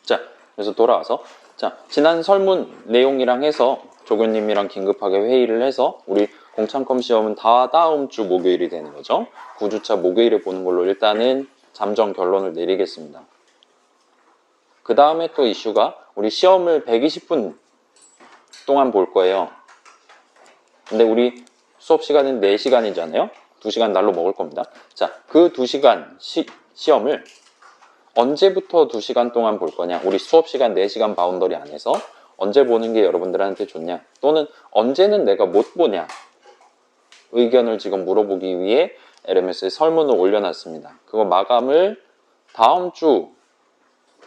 자, 그래서 돌아와서 자, 지난 설문 내용이랑 해서 조교님이랑 긴급하게 회의를 해서 우리 공창컴 시험은 다음 주 목요일이 되는 거죠. 9주차 목요일에 보는 걸로 일단은 잠정 결론을 내리겠습니다. 그 다음에 또 이슈가 우리 시험을 120분 동안 볼 거예요. 근데 우리 수업 시간은 4시간이잖아요. 2시간 날로 먹을 겁니다. 자, 그 2시간 시험을 언제부터 2시간 동안 볼 거냐? 우리 수업 시간 4시간 바운더리 안에서 언제 보는 게 여러분들한테 좋냐? 또는 언제는 내가 못 보냐? 의견을 지금 물어보기 위해 LMS에 설문을 올려놨습니다. 그거 마감을 다음 주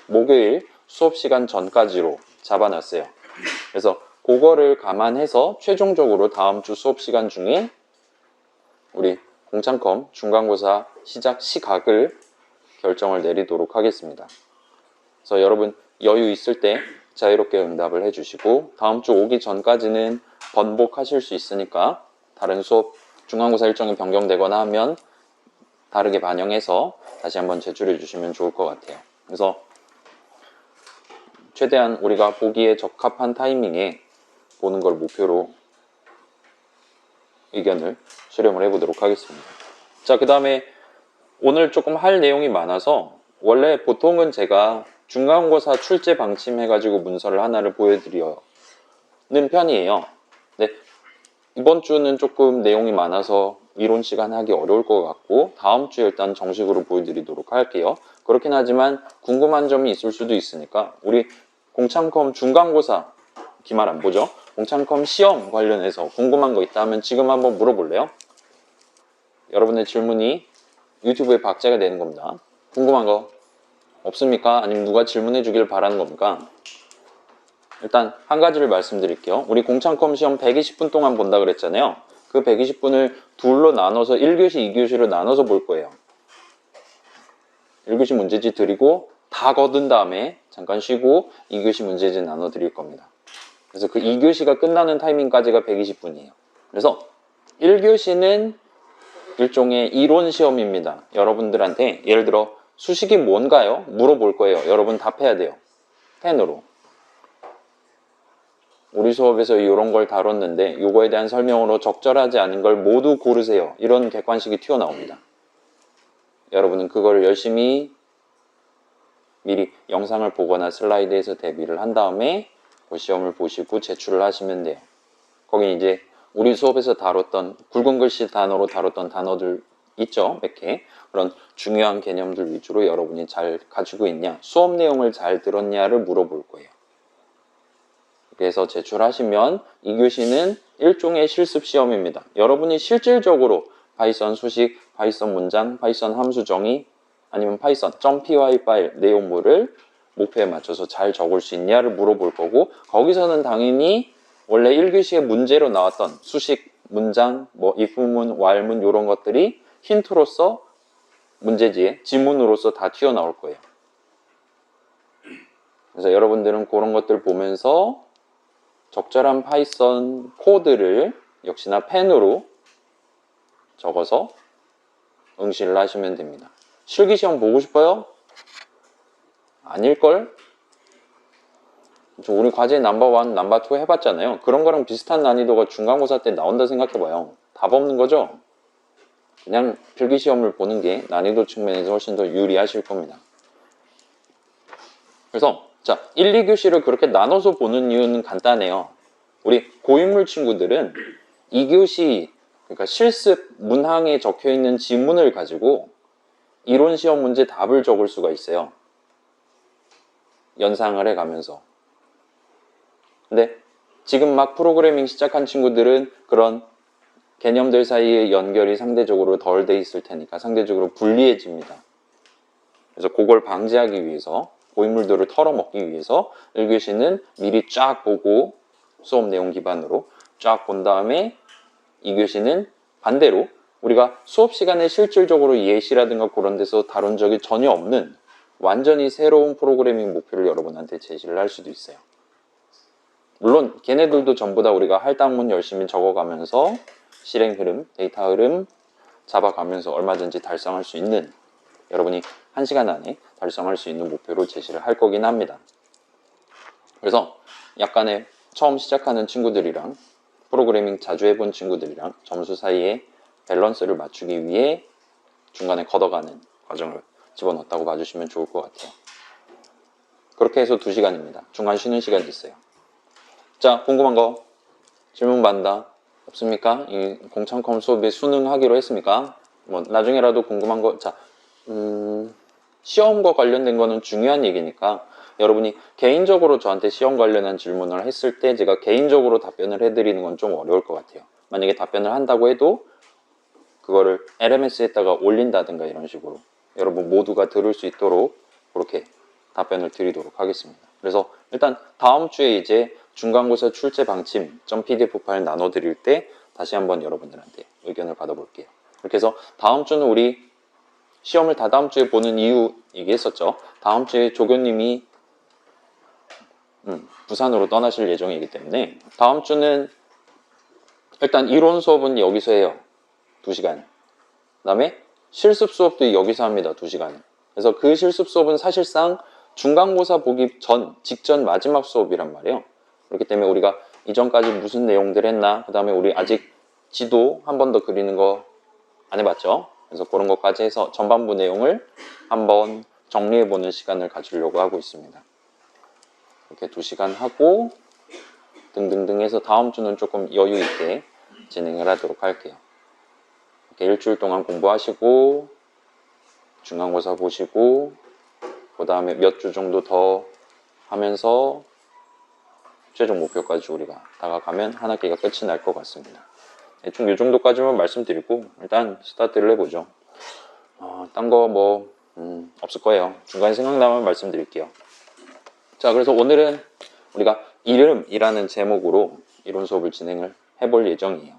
목요일 수업 시간 전까지로 잡아놨어요. 그래서 그거를 감안해서 최종적으로 다음 주 수업 시간 중에 우리 공창컴 중간고사 시작 시각을 결정을 내리도록 하겠습니다. 그래서 여러분 여유 있을 때 자유롭게 응답을 해주시고 다음 주 오기 전까지는 번복하실 수 있으니까 다른 수업 중간고사 일정이 변경되거나 하면 다르게 반영해서 다시 한번 제출해 주시면 좋을 것 같아요. 그래서 최대한 우리가 보기에 적합한 타이밍에 보는 걸 목표로 의견을 수렴을 해보도록 하겠습니다. 자, 그 다음에 오늘 조금 할 내용이 많아서 원래 보통은 제가 중간고사 출제 방침 해가지고 문서를 하나를 보여드리는 편이에요. 근데 이번 주는 조금 내용이 많아서 이론 시간 하기 어려울 것 같고 다음 주에 일단 정식으로 보여드리도록 할게요. 그렇긴 하지만 궁금한 점이 있을 수도 있으니까 우리 공창컴 중간고사 기말 안 보죠? 공창컴 시험 관련해서 궁금한 거 있다면 지금 한번 물어볼래요? 여러분의 질문이 유튜브에 박제가 되는 겁니다. 궁금한 거 없습니까? 아니면 누가 질문해 주길 바라는 겁니까? 일단 한 가지를 말씀드릴게요. 우리 공창컴 시험 120분 동안 본다 그랬잖아요. 그 120분을 둘로 나눠서 1교시, 2교시로 나눠서 볼 거예요. 1교시 문제지 드리고 다 거둔 다음에 잠깐 쉬고 2교시 문제지 나눠 드릴 겁니다. 그래서 그 2교시가 끝나는 타이밍까지가 120분이에요. 그래서 1교시는 일종의 이론 시험입니다. 여러분들한테 예를 들어 수식이 뭔가요? 물어볼 거예요. 여러분 답해야 돼요. 10으로. 우리 수업에서 이런 걸 다뤘는데 이거에 대한 설명으로 적절하지 않은 걸 모두 고르세요. 이런 객관식이 튀어나옵니다. 여러분은 그걸 열심히 미리 영상을 보거나 슬라이드에서 대비를 한 다음에 그 시험을 보시고 제출을 하시면 돼요. 거기 이제 우리 수업에서 다뤘던 굵은 글씨 단어로 다뤘던 단어들 있죠? 몇 개. 그런 중요한 개념들 위주로 여러분이 잘 가지고 있냐, 수업 내용을 잘 들었냐를 물어볼 거예요. 그래서 제출하시면 2교시는 일종의 실습 시험입니다. 여러분이 실질적으로 파이썬 수식, 파이썬 문장, 파이썬 함수 정의 아니면 파이썬 .py 파일 내용물을 목표에 맞춰서 잘 적을 수 있냐를 물어볼 거고 거기서는 당연히 원래 1교시에 문제로 나왔던 수식, 문장, 뭐 if문, while문 이런 것들이 힌트로서 문제지에 지문으로서 다 튀어나올 거예요. 그래서 여러분들은 그런 것들 보면서 적절한 파이썬 코드를 역시나 펜으로 적어서 응시를 하시면 됩니다. 실기시험 보고 싶어요? 아닐걸? 우리 과제 넘버1, 넘버2 해봤잖아요. 그런 거랑 비슷한 난이도가 중간고사 때 나온다 생각해봐요. 답 없는 거죠? 그냥 필기시험을 보는 게 난이도 측면에서 훨씬 더 유리하실 겁니다. 그래서 자, 1, 2교시를 그렇게 나눠서 보는 이유는 간단해요. 우리 고인물 친구들은 2교시 그러니까 실습 문항에 적혀있는 지문을 가지고 이론 시험 문제 답을 적을 수가 있어요. 연상을 해가면서. 근데 지금 막 프로그래밍 시작한 친구들은 그런 개념들 사이의 연결이 상대적으로 덜 돼 있을 테니까 상대적으로 불리해집니다. 그래서 그걸 방지하기 위해서 고인물들을 털어먹기 위해서 1교시는 미리 쫙 보고 수업 내용 기반으로 쫙 본 다음에 2교시는 반대로 우리가 수업 시간에 실질적으로 예시라든가 그런 데서 다룬 적이 전혀 없는 완전히 새로운 프로그래밍 목표를 여러분한테 제시를 할 수도 있어요. 물론 걔네들도 전부 다 우리가 할당문 열심히 적어가면서 실행 흐름, 데이터 흐름 잡아가면서 얼마든지 달성할 수 있는 여러분이 1시간 안에 달성할 수 있는 목표로 제시를 할 거긴 합니다. 그래서 약간의 처음 시작하는 친구들이랑 프로그래밍 자주 해본 친구들이랑 점수 사이에 밸런스를 맞추기 위해 중간에 걷어가는 과정을 집어넣었다고 봐주시면 좋을 것 같아요. 그렇게 해서 2시간입니다. 중간 쉬는 시간이 있어요. 자, 궁금한 거 질문 받는다. 없습니까? 이 공창컴 수업에 수능하기로 했습니까? 뭐 나중에라도 궁금한 거, 자, 시험과 관련된 거는 중요한 얘기니까 여러분이 개인적으로 저한테 시험 관련한 질문을 했을 때 제가 개인적으로 답변을 해드리는 건 좀 어려울 것 같아요. 만약에 답변을 한다고 해도 그거를 LMS에다가 올린다든가 이런 식으로 여러분 모두가 들을 수 있도록 그렇게 답변을 드리도록 하겠습니다. 그래서 일단 다음 주에 이제 중간고사 출제 방침 .pdf 파일 나눠드릴 때 다시 한번 여러분들한테 의견을 받아볼게요. 그렇게 해서 다음 주는 우리 시험을 다 다음 주에 보는 이유 얘기했었죠. 다음 주에 조교님이 부산으로 떠나실 예정이기 때문에 다음 주는 일단 이론 수업은 여기서 해요. 2시간. 그 다음에 실습 수업도 여기서 합니다. 2시간. 그래서 그 실습 수업은 사실상 중간고사 보기 직전 마지막 수업이란 말이에요. 그렇기 때문에 우리가 이전까지 무슨 내용들 했나, 그 다음에 우리 아직 지도 한 번 더 그리는 거 안 해봤죠? 그래서 그런 것까지 해서 전반부 내용을 한번 정리해보는 시간을 가지려고 하고 있습니다. 이렇게 2시간 하고 등등등 해서 다음 주는 조금 여유 있게 진행을 하도록 할게요. 이렇게 일주일 동안 공부하시고 중간고사 보시고 그 다음에 몇 주 정도 더 하면서 최종 목표까지 우리가 다가가면 한 학기가 끝이 날 것 같습니다. 대충 이 정도까지만 말씀드리고 일단 스타트를 해보죠. 딴 거 뭐 없을 거예요. 중간에 생각나면 말씀드릴게요. 자, 그래서 오늘은 우리가 이름이라는 제목으로 이론 수업을 진행을 해볼 예정이에요.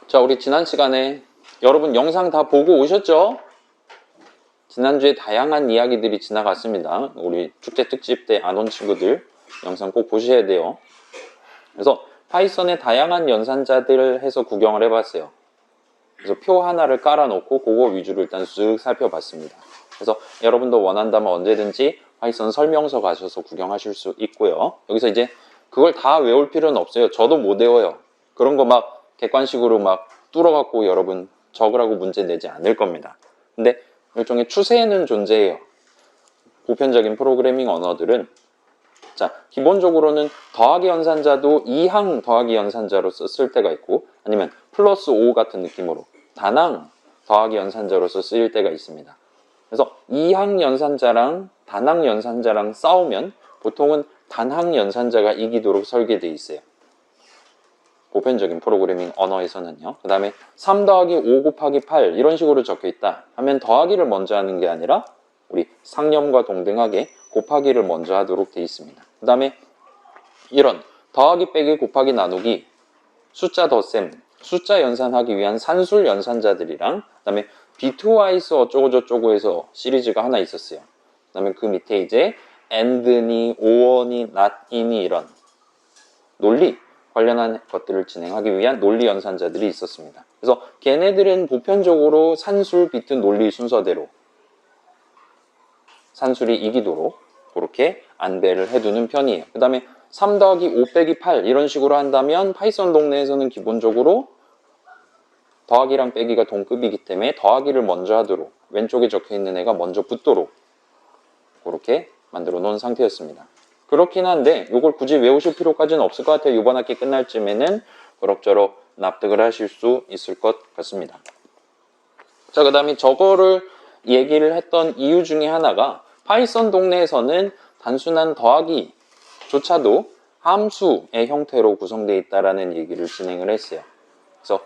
자, 우리 지난 시간에 여러분 영상 다 보고 오셨죠? 지난주에 다양한 이야기들이 지나갔습니다. 우리 축제 특집 때 안 온 친구들 영상 꼭 보셔야 돼요. 그래서 파이썬의 다양한 연산자들을 해서 구경을 해봤어요. 그래서 표 하나를 깔아놓고 그거 위주로 일단 쓱 살펴봤습니다. 그래서 여러분도 원한다면 언제든지 파이썬 설명서 가셔서 구경하실 수 있고요. 여기서 이제 그걸 다 외울 필요는 없어요. 저도 못 외워요. 그런 거 막 객관식으로 막 뚫어갖고 여러분 적으라고 문제 내지 않을 겁니다. 근데 일종의 추세는 존재해요. 보편적인 프로그래밍 언어들은 자, 기본적으로는 더하기 연산자도 2항 더하기 연산자로 쓸 때가 있고 아니면 플러스 5 같은 느낌으로 단항 더하기 연산자로서 쓰일 때가 있습니다. 그래서 2항 연산자랑 단항 연산자랑 싸우면 보통은 단항 연산자가 이기도록 설계되어 있어요. 보편적인 프로그래밍 언어에서는요. 그 다음에 3 더하기 5 곱하기 8 이런 식으로 적혀 있다 하면 더하기를 먼저 하는 게 아니라 우리 상념과 동등하게 곱하기를 먼저 하도록 되어 있습니다. 그 다음에 이런 더하기 빼기 곱하기 나누기 숫자 덧셈 숫자 연산하기 위한 산술 연산자들이랑 그 다음에 비트와이스 어쩌고저쩌고 해서 시리즈가 하나 있었어요. 그 다음에 그 밑에 이제 and니 or니 not이니 이런 논리 관련한 것들을 진행하기 위한 논리 연산자들이 있었습니다. 그래서 걔네들은 보편적으로 산술 비트 논리 순서대로 산술이 이기도록 그렇게 안배를 해두는 편이에요. 그 다음에 3 더하기 5 빼기 8 이런 식으로 한다면 파이썬 동네에서는 기본적으로 더하기랑 빼기가 동급이기 때문에 더하기를 먼저 하도록 왼쪽에 적혀있는 애가 먼저 붙도록 그렇게 만들어 놓은 상태였습니다. 그렇긴 한데 이걸 굳이 외우실 필요까지는 없을 것 같아요. 이번 학기 끝날 쯤에는 그럭저럭 납득을 하실 수 있을 것 같습니다. 자, 그 다음에 저거를 얘기를 했던 이유 중에 하나가 파이썬 동네에서는 단순한 더하기조차도 함수의 형태로 구성되어 있다는 얘기를 진행을 했어요. 그래서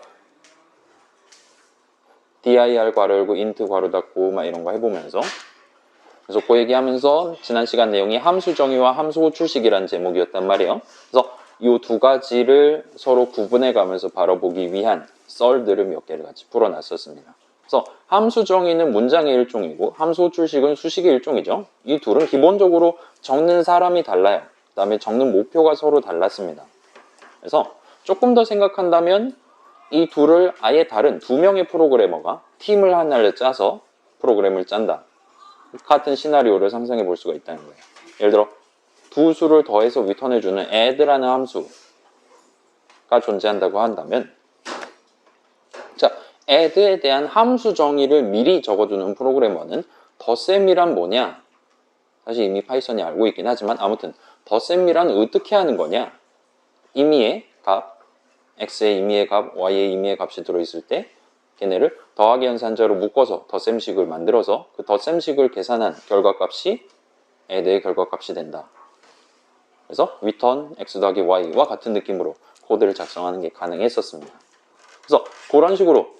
dir 괄호 열고 int 괄호 닫고 막 이런 거 해보면서 그래서 그 얘기하면서 지난 시간 내용이 함수 정의와 함수 호출식이라는 제목이었단 말이에요. 그래서 이 두 가지를 서로 구분해 가면서 바라보기 위한 썰들을 몇 개를 같이 풀어놨었습니다. 그래서 함수 정의는 문장의 일종이고 함수 호출식은 수식의 일종이죠. 이 둘은 기본적으로 적는 사람이 달라요. 그 다음에 적는 목표가 서로 달랐습니다. 그래서 조금 더 생각한다면 이 둘을 아예 다른 두 명의 프로그래머가 팀을 하나를 짜서 프로그램을 짠다. 같은 시나리오를 상상해 볼 수가 있다는 거예요. 예를 들어 두 수를 더해서 리턴해주는 add라는 함수가 존재한다고 한다면, 자, add에 대한 함수 정의를 미리 적어두는 프로그래머는 덧셈이란 뭐냐? 사실 이미 파이썬이 알고 있긴 하지만 아무튼 덧셈이란 어떻게 하는 거냐? 임의의 값, x의 임의의 값, y의 임의의 값이 들어있을 때 걔네를 더하기 연산자로 묶어서 덧셈식을 만들어서 그 덧셈식을 계산한 결과값이 add의 결과값이 된다. 그래서 return x 더하기 y와 같은 느낌으로 코드를 작성하는 게 가능했었습니다. 그래서 그런 식으로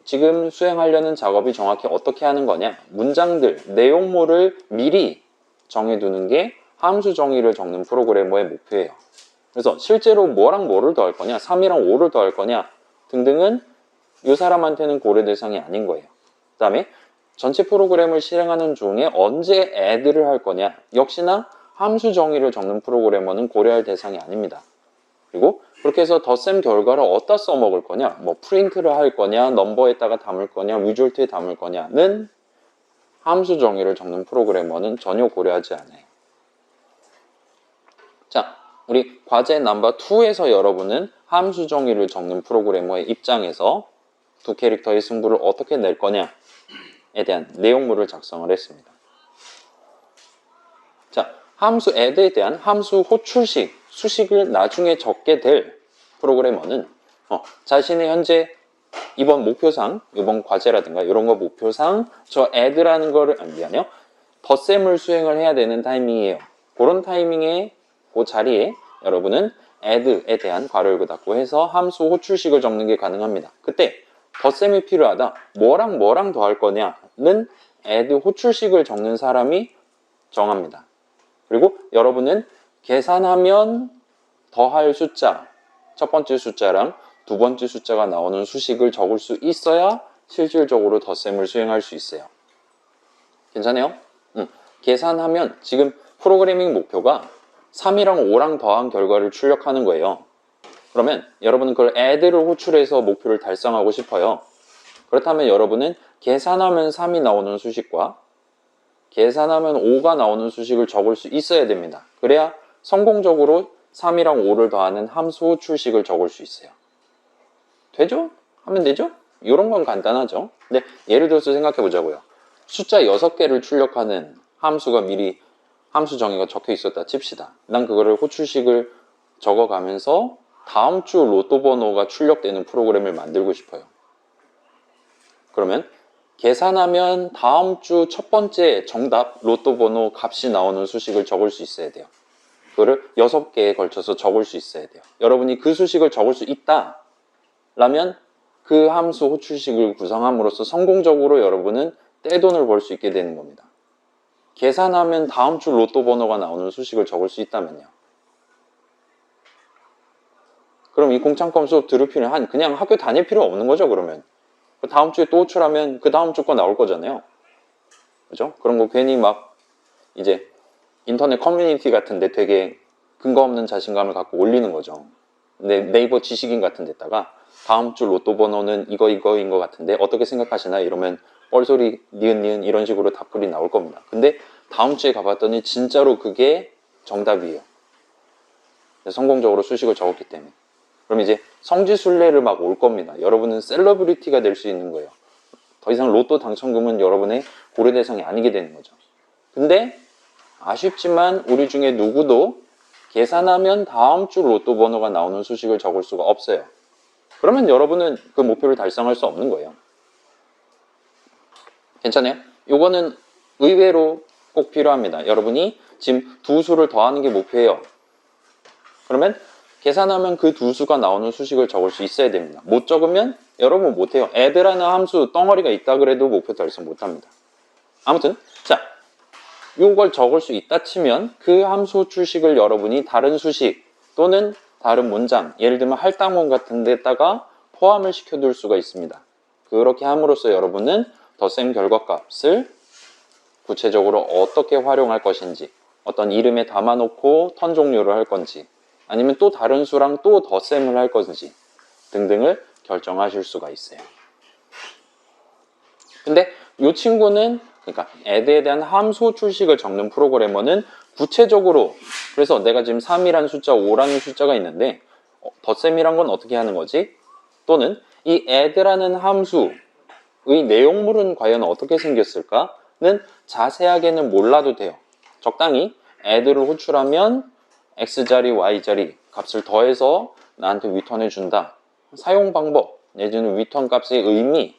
지금 수행하려는 작업이 정확히 어떻게 하는 거냐? 문장들, 내용물을 미리 정해두는 게 함수 정의를 적는 프로그래머의 목표예요. 그래서 실제로 뭐랑 뭐를 더할 거냐, 3이랑 5를 더할 거냐 등등은 이 사람한테는 고려 대상이 아닌 거예요. 그 다음에 전체 프로그램을 실행하는 중에 언제 add를 할 거냐, 역시나 함수 정의를 적는 프로그래머는 고려할 대상이 아닙니다. 그리고 그렇게 해서 덧셈 결과를 어디다 써먹을 거냐, 뭐 프린트를 할 거냐, 넘버에다가 담을 거냐, 리졸트에 담을 거냐는 함수 정의를 적는 프로그래머는 전혀 고려하지 않아요. 자, 우리 과제 넘버 2에서 여러분은 함수 정의를 적는 프로그래머의 입장에서 두 캐릭터의 승부를 어떻게 낼 거냐에 대한 내용물을 작성을 했습니다. 자, 함수 add에 대한 함수 호출식, 수식을 나중에 적게 될 프로그래머는 자신의 현재 이번 목표상, 이번 과제라든가 이런 거 목표상 저 add라는 거를, 미안해요, 덧셈을 수행을 해야 되는 타이밍이에요. 그런 타이밍에 그 자리에 여러분은 add에 대한 괄호 열고 닫고 해서 함수 호출식을 적는 게 가능합니다. 그때 덧셈이 필요하다, 뭐랑 뭐랑 더할 거냐는 add 호출식을 적는 사람이 정합니다. 그리고 여러분은 계산하면 더할 숫자, 첫 번째 숫자랑 두 번째 숫자가 나오는 수식을 적을 수 있어야 실질적으로 덧셈을 수행할 수 있어요. 괜찮아요? 계산하면 지금 프로그래밍 목표가 3이랑 5랑 더한 결과를 출력하는 거예요. 그러면 여러분은 그걸 add를 호출해서 목표를 달성하고 싶어요. 그렇다면 여러분은 계산하면 3이 나오는 수식과 계산하면 5가 나오는 수식을 적을 수 있어야 됩니다. 그래야 성공적으로 3이랑 5를 더하는 함수 호출식을 적을 수 있어요. 되죠? 하면 되죠? 이런 건 간단하죠. 근데 예를 들어서 생각해 보자고요. 숫자 6개를 출력하는 함수가 미리 함수 정의가 적혀 있었다 칩시다. 난 그거를 호출식을 적어가면서 다음 주 로또 번호가 출력되는 프로그램을 만들고 싶어요. 그러면 계산하면 다음 주 첫 번째 정답 로또 번호 값이 나오는 수식을 적을 수 있어야 돼요. 그거를 6개에 걸쳐서 적을 수 있어야 돼요. 여러분이 그 수식을 적을 수 있다 라면 그 함수 호출식을 구성함으로써 성공적으로 여러분은 떼돈을 벌 수 있게 되는 겁니다. 계산하면 다음 주 로또 번호가 나오는 수식을 적을 수 있다면요. 그럼 이 공창컴 수업 들을 필요는 그냥 학교 다닐 필요 없는 거죠, 그러면. 다음 주에 또 호출하면 그 다음 주 거 나올 거잖아요. 그죠? 그런 거 괜히 막 이제 인터넷 커뮤니티 같은데 되게 근거 없는 자신감을 갖고 올리는 거죠. 네이버 지식인 같은 데다가 다음 주 로또 번호는 이거인 것 같은데 어떻게 생각하시나 이러면 뻘소리 니은 이런 식으로 답글이 나올 겁니다. 근데 다음 주에 가봤더니 진짜로 그게 정답이에요. 성공적으로 수식을 적었기 때문에. 그럼 이제 성지순례를 막 올 겁니다. 여러분은 셀러브리티가 될 수 있는 거예요. 더 이상 로또 당첨금은 여러분의 고려 대상이 아니게 되는 거죠. 근데 아쉽지만 우리 중에 누구도 계산하면 다음 주 로또 번호가 나오는 수식을 적을 수가 없어요. 그러면 여러분은 그 목표를 달성할 수 없는 거예요. 괜찮아요? 요거는 의외로 꼭 필요합니다. 여러분이 지금 두 수를 더하는 게 목표예요. 그러면 계산하면 그 두 수가 나오는 수식을 적을 수 있어야 됩니다. 못 적으면 여러분 못해요. add라는 함수 덩어리가 있다 그래도 목표 달성 못합니다. 아무튼 자, 요걸 적을 수 있다 치면 그 함수 호출식을 여러분이 다른 수식 또는 다른 문장, 예를 들면 할당문 같은 데다가 포함을 시켜둘 수가 있습니다. 그렇게 함으로써 여러분은 덧셈 결과값을 구체적으로 어떻게 활용할 것인지, 어떤 이름에 담아놓고 턴 종료를 할 건지, 아니면 또 다른 수랑 또 덧셈을 할 건지 등등을 결정하실 수가 있어요. 근데 이 친구는 그러니까 add에 대한 함수 출식을 적는 프로그래머는 구체적으로 그래서 내가 지금 3이라는 숫자, 5라는 숫자가 있는데 덧셈이란 건 어떻게 하는 거지? 또는 이 add라는 함수의 내용물은 과연 어떻게 생겼을까는 자세하게는 몰라도 돼요. 적당히 add를 호출하면 x자리, y자리 값을 더해서 나한테 리턴해 준다. 사용 방법 내지는 리턴 값의 의미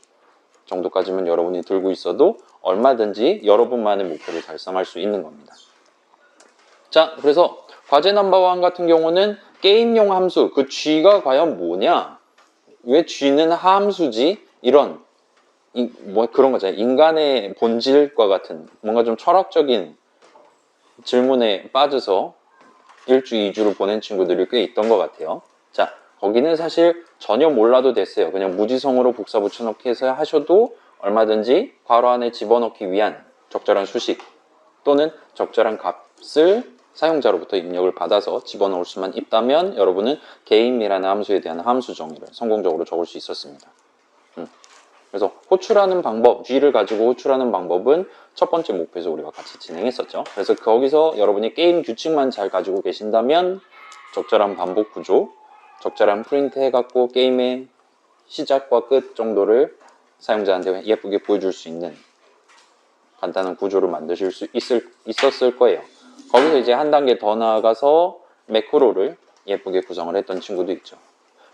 정도까지만 여러분이 들고 있어도 얼마든지 여러분만의 목표를 달성할 수 있는 겁니다. 자, 그래서 과제 넘버 1 같은 경우는 게임용 함수, 그 G가 과연 뭐냐? 왜 G는 함수지? 이런 뭐 그런 거잖아요. 인간의 본질과 같은 뭔가 좀 철학적인 질문에 빠져서 1주, 2주를 보낸 친구들이 꽤 있던 것 같아요. 자, 거기는 사실 전혀 몰라도 됐어요. 그냥 무지성으로 복사 붙여넣기 해서 하셔도 얼마든지 괄호 안에 집어넣기 위한 적절한 수식 또는 적절한 값을 사용자로부터 입력을 받아서 집어넣을 수만 있다면 여러분은 게임이라는 함수에 대한 함수 정의를 성공적으로 적을 수 있었습니다. 그래서 호출하는 방법, G를 가지고 호출하는 방법은 첫 번째 목표에서 우리가 같이 진행했었죠. 그래서 거기서 여러분이 게임 규칙만 잘 가지고 계신다면 적절한 반복 구조, 적절한 프린트 해갖고 게임의 시작과 끝 정도를 사용자한테 예쁘게 보여줄 수 있는 간단한 구조를 만드실 수 있었을 거예요. 거기서 이제 한 단계 더 나아가서 매크로를 예쁘게 구성을 했던 친구도 있죠.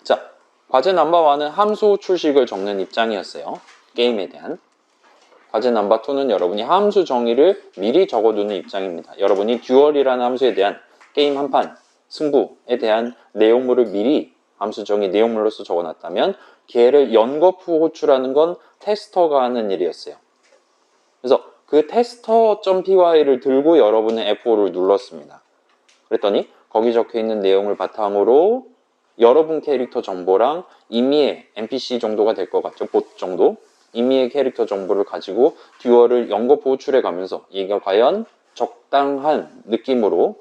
자, 과제 넘버 1은 함수 출식을 적는 입장이었어요. 게임에 대한. 과제 넘버 2는 여러분이 함수 정의를 미리 적어두는 입장입니다. 여러분이 듀얼이라는 함수에 대한 게임 한판, 승부에 대한 내용물을 미리 함수 정의 내용물로서 적어놨다면 걔를 연거푸 호출하는 건 테스터가 하는 일이었어요. 그래서 그 테스터.py를 들고 여러분은 F5를 눌렀습니다. 그랬더니 거기 적혀있는 내용을 바탕으로 여러분 캐릭터 정보랑 임의의 NPC 정도가 될 것 같죠. 봇 정도. 임의의 캐릭터 정보를 가지고 듀얼을 연거푸 호출해 가면서 얘가 과연 적당한 느낌으로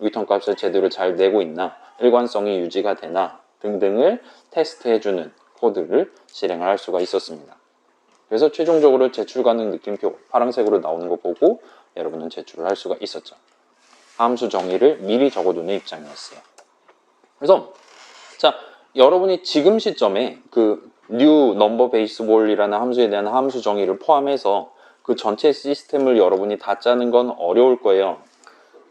리턴 값을 제대로 잘 내고 있나, 일관성이 유지가 되나 등등을 테스트해주는 코드를 실행을 할 수가 있었습니다. 그래서 최종적으로 제출 가능 느낌표 파란색으로 나오는 거 보고 여러분은 제출을 할 수가 있었죠. 함수 정의를 미리 적어두는 입장이었어요. 그래서 자, 여러분이 지금 시점에 그 new number basebol이라는 함수에 대한 함수 정의를 포함해서 그 전체 시스템을 여러분이 다 짜는 건 어려울 거예요.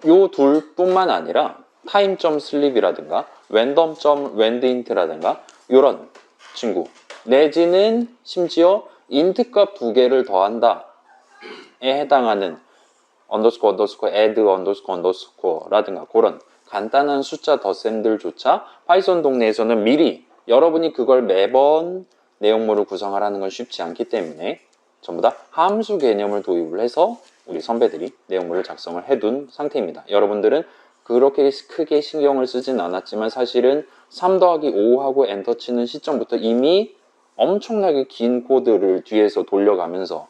요 둘뿐만 아니라 time.sleep이라든가 random.randint라든가 이런 친구 내지는 심지어 int 값 2개를 더한다에 해당하는 add__ra든가 그런 간단한 숫자 덧셈들조차 파이썬 동네에서는 미리 여러분이 그걸 매번 내용물을 구성하라는 건 쉽지 않기 때문에 전부 다 함수 개념을 도입을 해서 우리 선배들이 내용물을 작성을 해둔 상태입니다. 여러분들은 그렇게 크게 신경을 쓰진 않았지만 사실은 3 더하기 5 하고 엔터 치는 시점부터 이미 엄청나게 긴 코드를 뒤에서 돌려가면서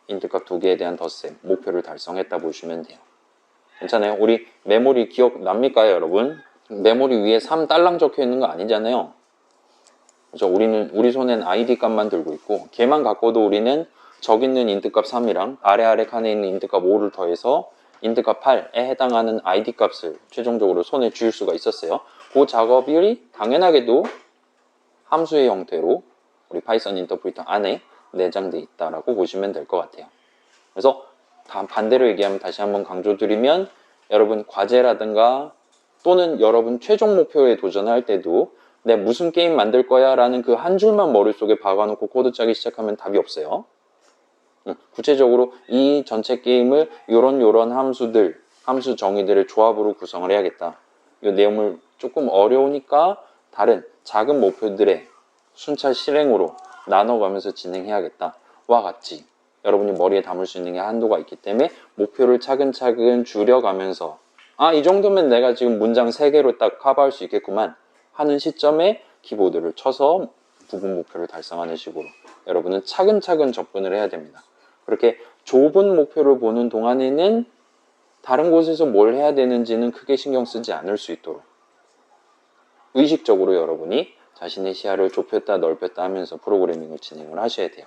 인트값 2개에 대한 덧셈, 목표를 달성했다 보시면 돼요. 괜찮아요? 우리 메모리 기억납니까 여러분? 메모리 위에 3달랑 적혀 있는 거 아니잖아요. 그래서 우리 손엔 id 값만 들고 있고 걔만 갖고도 우리는 적 있는 인트값 3이랑 아래 칸에 있는 인트값 5를 더해서 인트값 8에 해당하는 id 값을 최종적으로 손에 쥐을 수가 있었어요. 그 작업이 당연하게도 함수의 형태로 우리 파이썬 인터프리터 안에 내장되어 있다라고 보시면 될 것 같아요. 그래서 반대로 얘기하면 다시 한번 강조드리면 여러분 과제라든가 또는 여러분 최종 목표에 도전할 때도 내가 무슨 게임 만들 거야 라는 그 한 줄만 머릿속에 박아놓고 코드 짜기 시작하면 답이 없어요. 구체적으로 이 전체 게임을 요런 함수들, 함수 정의들의 조합으로 구성을 해야겠다. 이 내용을 조금 어려우니까 다른 작은 목표들의 순차 실행으로 나눠가면서 진행해야겠다. 와 같이 여러분이 머리에 담을 수 있는 게 한도가 있기 때문에 목표를 차근차근 줄여가면서 이 정도면 내가 지금 문장 3개로 딱 커버할 수 있겠구만 하는 시점에 키보드를 쳐서 부분 목표를 달성하는 식으로 여러분은 차근차근 접근을 해야 됩니다. 그렇게 좁은 목표를 보는 동안에는 다른 곳에서 뭘 해야 되는지는 크게 신경 쓰지 않을 수 있도록 의식적으로 여러분이 자신의 시야를 좁혔다 넓혔다 하면서 프로그래밍을 진행을 하셔야 돼요.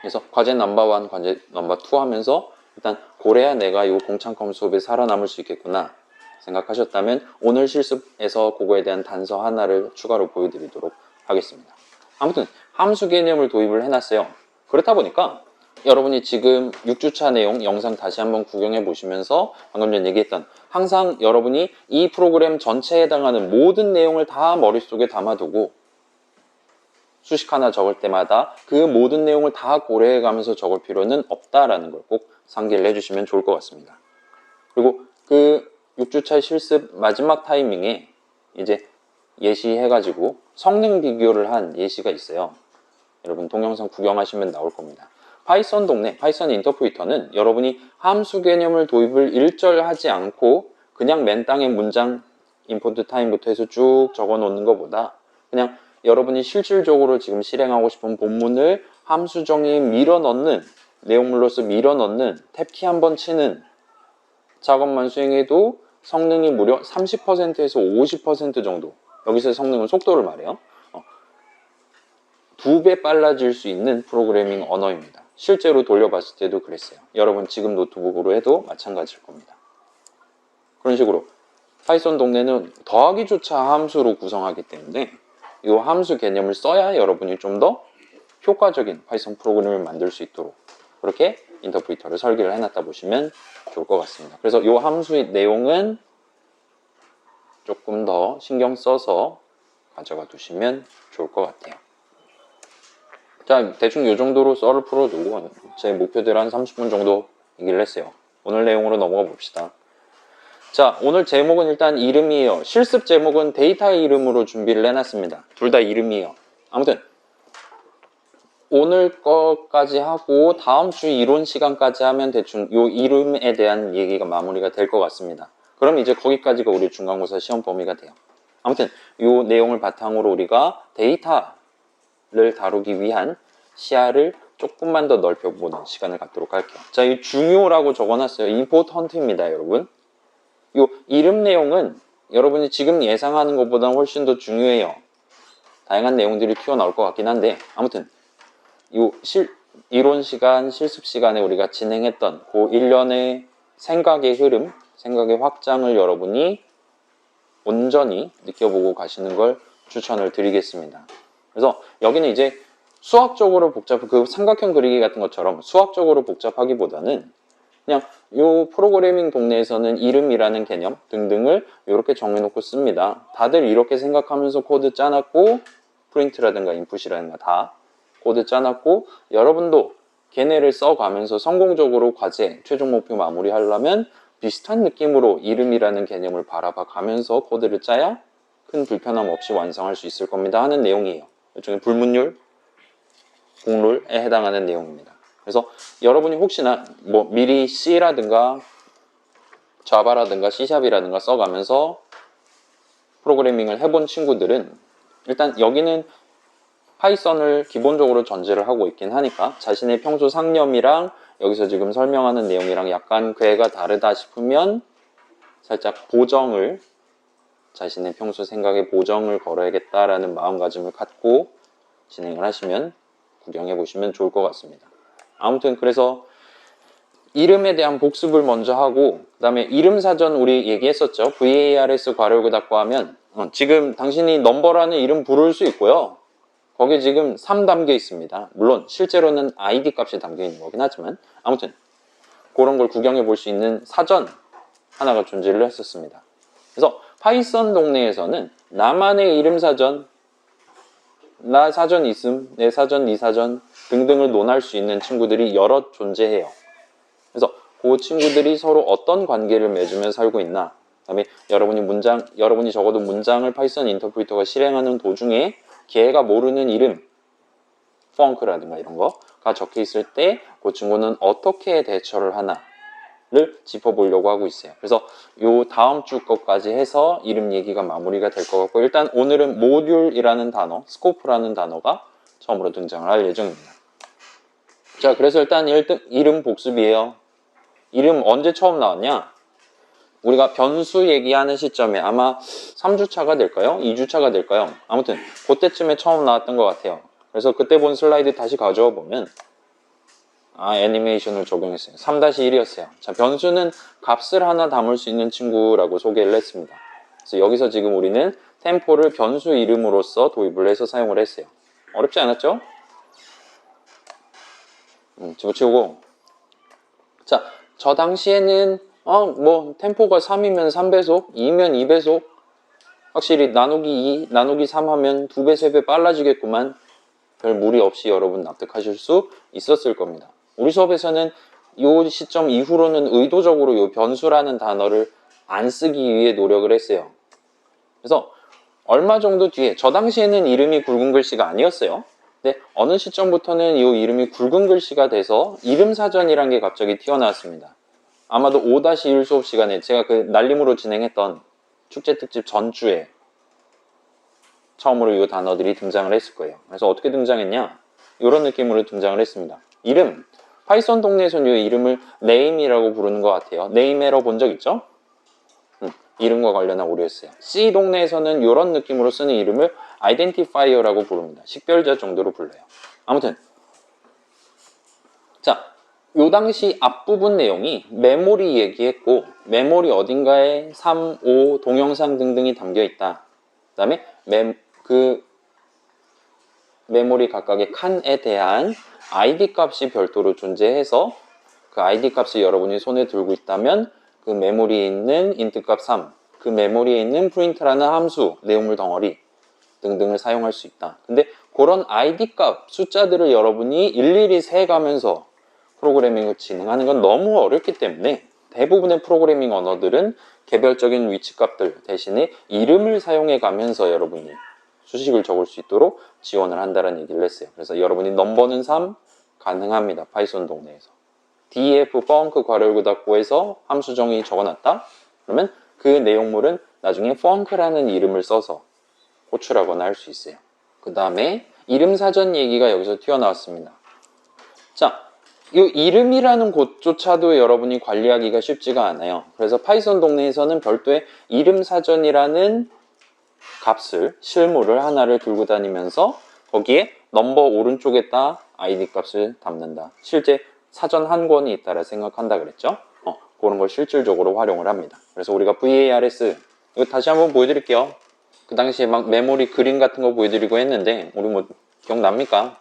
그래서 과제 넘버 1, 과제 넘버 2 하면서 일단 고래야 내가 이 공창컴 수업에 살아남을 수 있겠구나 생각하셨다면 오늘 실습에서 그거에 대한 단서 하나를 추가로 보여드리도록 하겠습니다. 아무튼 함수 개념을 도입을 해놨어요. 그렇다 보니까 여러분이 지금 6주차 내용 영상 다시 한번 구경해 보시면서 방금 전 얘기했던 항상 여러분이 이 프로그램 전체에 해당하는 모든 내용을 다 머릿속에 담아두고 수식 하나 적을 때마다 그 모든 내용을 다 고려해 가면서 적을 필요는 없다라는 걸 꼭 상기를 해주시면 좋을 것 같습니다. 그리고 그 6주차 실습 마지막 타이밍에 이제 예시해가지고 성능 비교를 한 예시가 있어요. 여러분 동영상 구경하시면 나올 겁니다. 파이썬 동네, 파이썬 인터프리터는 여러분이 함수 개념을 도입을 일절하지 않고 그냥 맨 땅에 문장 임포트 타임부터 해서 쭉 적어 놓는 것보다 그냥 여러분이 실질적으로 지금 실행하고 싶은 본문을 함수 정의에 밀어 넣는, 내용물로서 밀어 넣는, 탭키 한번 치는 작업만 수행해도 성능이 무려 30%에서 50% 정도, 여기서 성능은 속도를 말해요. 2배 빨라질 수 있는 프로그래밍 언어입니다. 실제로 돌려봤을 때도 그랬어요. 여러분 지금 노트북으로 해도 마찬가지일 겁니다. 그런 식으로 파이썬 동네는 더하기조차 함수로 구성하기 때문에 이 함수 개념을 써야 여러분이 좀 더 효과적인 파이썬 프로그램을 만들 수 있도록 그렇게 인터프리터를 설계를 해놨다 보시면 좋을 것 같습니다. 그래서 이 함수의 내용은 조금 더 신경 써서 가져가 두시면 좋을 것 같아요. 자, 대충 이 정도로 썰을 풀어두고 제 목표대로 한 30분 정도 얘기를 했어요. 오늘 내용으로 넘어가 봅시다. 자, 오늘 제목은 일단 이름이에요. 실습 제목은 데이터의 이름으로 준비를 해놨습니다. 둘 다 이름이에요. 아무튼 오늘 거까지 하고 다음 주 이론 시간까지 하면 대충 요 이름에 대한 얘기가 마무리가 될 것 같습니다. 그럼 이제 거기까지가 우리 중간고사 시험 범위가 돼요. 아무튼 요 내용을 바탕으로 우리가 데이터를 다루기 위한 시야를 조금만 더 넓혀보는 시간을 갖도록 할게요. 자, 이 중요라고 적어놨어요. important입니다, 여러분. 요 이름 내용은 여러분이 지금 예상하는 것보다 훨씬 더 중요해요. 다양한 내용들이 튀어나올 것 같긴 한데 아무튼 요 이론 시간, 실습 시간에 우리가 진행했던 그 일련의 생각의 흐름, 생각의 확장을 여러분이 온전히 느껴보고 가시는 걸 추천을 드리겠습니다. 그래서 여기는 이제 수학적으로 그 삼각형 그리기 같은 것처럼 수학적으로 복잡하기보다는 그냥 요 프로그래밍 동네에서는 이름이라는 개념 등등을 이렇게 정해놓고 씁니다. 다들 이렇게 생각하면서 코드 짜놨고 프린트라든가 인풋이라든가 다 코드 짜놨고 여러분도 걔네를 써가면서 성공적으로 과제, 최종 목표 마무리하려면 비슷한 느낌으로 이름이라는 개념을 바라봐 가면서 코드를 짜야 큰 불편함 없이 완성할 수 있을 겁니다 하는 내용이에요. 일종의 불문율, 공룰에 해당하는 내용입니다. 그래서 여러분이 혹시나 뭐 미리 C라든가 자바라든가 C샵이라든가 써가면서 프로그래밍을 해본 친구들은 일단 여기는 파이썬을 기본적으로 전제를 하고 있긴 하니까 자신의 평소 상념이랑 여기서 지금 설명하는 내용이랑 약간 궤가 다르다 싶으면 살짝 보정을, 자신의 평소 생각에 보정을 걸어야겠다라는 마음가짐을 갖고 진행을 하시면 구경해 보시면 좋을 것 같습니다. 아무튼 그래서 이름에 대한 복습을 먼저 하고 그 다음에 이름 사전 우리 얘기했었죠. VARS 괄호를 닫고 하면 지금 당신이 넘버라는 이름 부를 수 있고요. 거기에 지금 3 담겨 있습니다. 물론 실제로는 ID 값이 담겨 있는 거긴 하지만 아무튼 그런 걸 구경해 볼 수 있는 사전 하나가 존재를 했었습니다. 그래서 파이썬 동네에서는 나만의 이름 사전, 나 사전 있음, 내 사전, 네 사전 등등을 논할 수 있는 친구들이 여럿 존재해요. 그래서 그 친구들이 서로 어떤 관계를 맺으며 살고 있나, 그다음에 여러분이 적어도 문장을 파이썬 인터프리터가 실행하는 도중에 걔가 모르는 이름, 펑크라든가 이런 거가 적혀 있을 때 그 친구는 어떻게 대처를 하나를 짚어보려고 하고 있어요. 그래서 요 다음 주 것까지 해서 이름 얘기가 마무리가 될 것 같고 일단 오늘은 모듈이라는 단어, 스코프라는 단어가 처음으로 등장을 할 예정입니다. 자, 그래서 일단 이름 복습이에요. 이름 언제 처음 나왔냐? 우리가 변수 얘기하는 시점에 아마 3주차가 될까요? 2주차가 될까요? 아무튼 그때쯤에 처음 나왔던 것 같아요. 그래서 그때 본 슬라이드 다시 가져와 보면 애니메이션을 적용했어요. 3-1이었어요. 자, 변수는 값을 하나 담을 수 있는 친구라고 소개를 했습니다. 그래서 여기서 지금 우리는 템포를 변수 이름으로써 도입을 해서 사용을 했어요. 어렵지 않았죠? 집어치우고. 자, 저 당시에는 뭐 템포가 3이면 3배속, 2면 2배속, 확실히 나누기 2, 나누기 3 하면 2배, 3배 빨라지겠구만. 별 무리 없이 여러분 납득하실 수 있었을 겁니다. 우리 수업에서는 이 시점 이후로는 의도적으로 이 변수라는 단어를 안 쓰기 위해 노력을 했어요. 그래서 얼마 정도 뒤에, 저 당시에는 이름이 굵은 글씨가 아니었어요. 근데 어느 시점부터는 이 이름이 굵은 글씨가 돼서 이름사전이란 게 갑자기 튀어나왔습니다. 아마도 5-1 수업 시간에 제가 그 날림으로 진행했던 축제 특집 전주에 처음으로 이 단어들이 등장을 했을 거예요. 그래서 어떻게 등장했냐? 이런 느낌으로 등장을 했습니다. 이름, 파이썬 동네에서는 이 이름을 name이라고 부르는 것 같아요. name 에러 본 적 있죠? 이름과 관련한 오류였어요. C 동네에서는 이런 느낌으로 쓰는 이름을 identifier라고 부릅니다. 식별자 정도로 불러요. 아무튼 자, 요 당시 앞부분 내용이 메모리 얘기했고, 메모리 어딘가에 3, 5, 동영상 등등이 담겨 있다. 그 다음에 메모리 각각의 칸에 대한 ID 값이 별도로 존재해서 그 ID 값을 여러분이 손에 들고 있다면 그 메모리에 있는 int 값 3, 그 메모리에 있는 print라는 함수, 내용물 덩어리 등등을 사용할 수 있다. 근데 그런 ID 값, 숫자들을 여러분이 일일이 세가면서 프로그래밍을 진행하는 건 너무 어렵기 때문에 대부분의 프로그래밍 언어들은 개별적인 위치값들 대신에 이름을 사용해 가면서 여러분이 수식을 적을 수 있도록 지원을 한다는 얘기를 했어요. 그래서 여러분이 넘버는 3 가능합니다. 파이썬 동네에서. def func 괄호 닫고에서 함수 정의 적어놨다. 그러면 그 내용물은 나중에 func라는 이름을 써서 호출하거나 할 수 있어요. 그 다음에 이름 사전 얘기가 여기서 튀어나왔습니다. 자, 이 이름이라는 곳조차도 여러분이 관리하기가 쉽지가 않아요. 그래서 파이썬 동네에서는 별도의 이름 사전이라는 값을, 실물을 하나를 들고 다니면서 거기에 넘버 오른쪽에다 ID 값을 담는다. 실제 사전 한 권이 있다라 생각한다 그랬죠? 그런 걸 실질적으로 활용을 합니다. 그래서 우리가 VARS, 이거 다시 한번 보여드릴게요. 그 당시에 막 메모리 그림 같은 거 보여드리고 했는데 우리 뭐 기억납니까?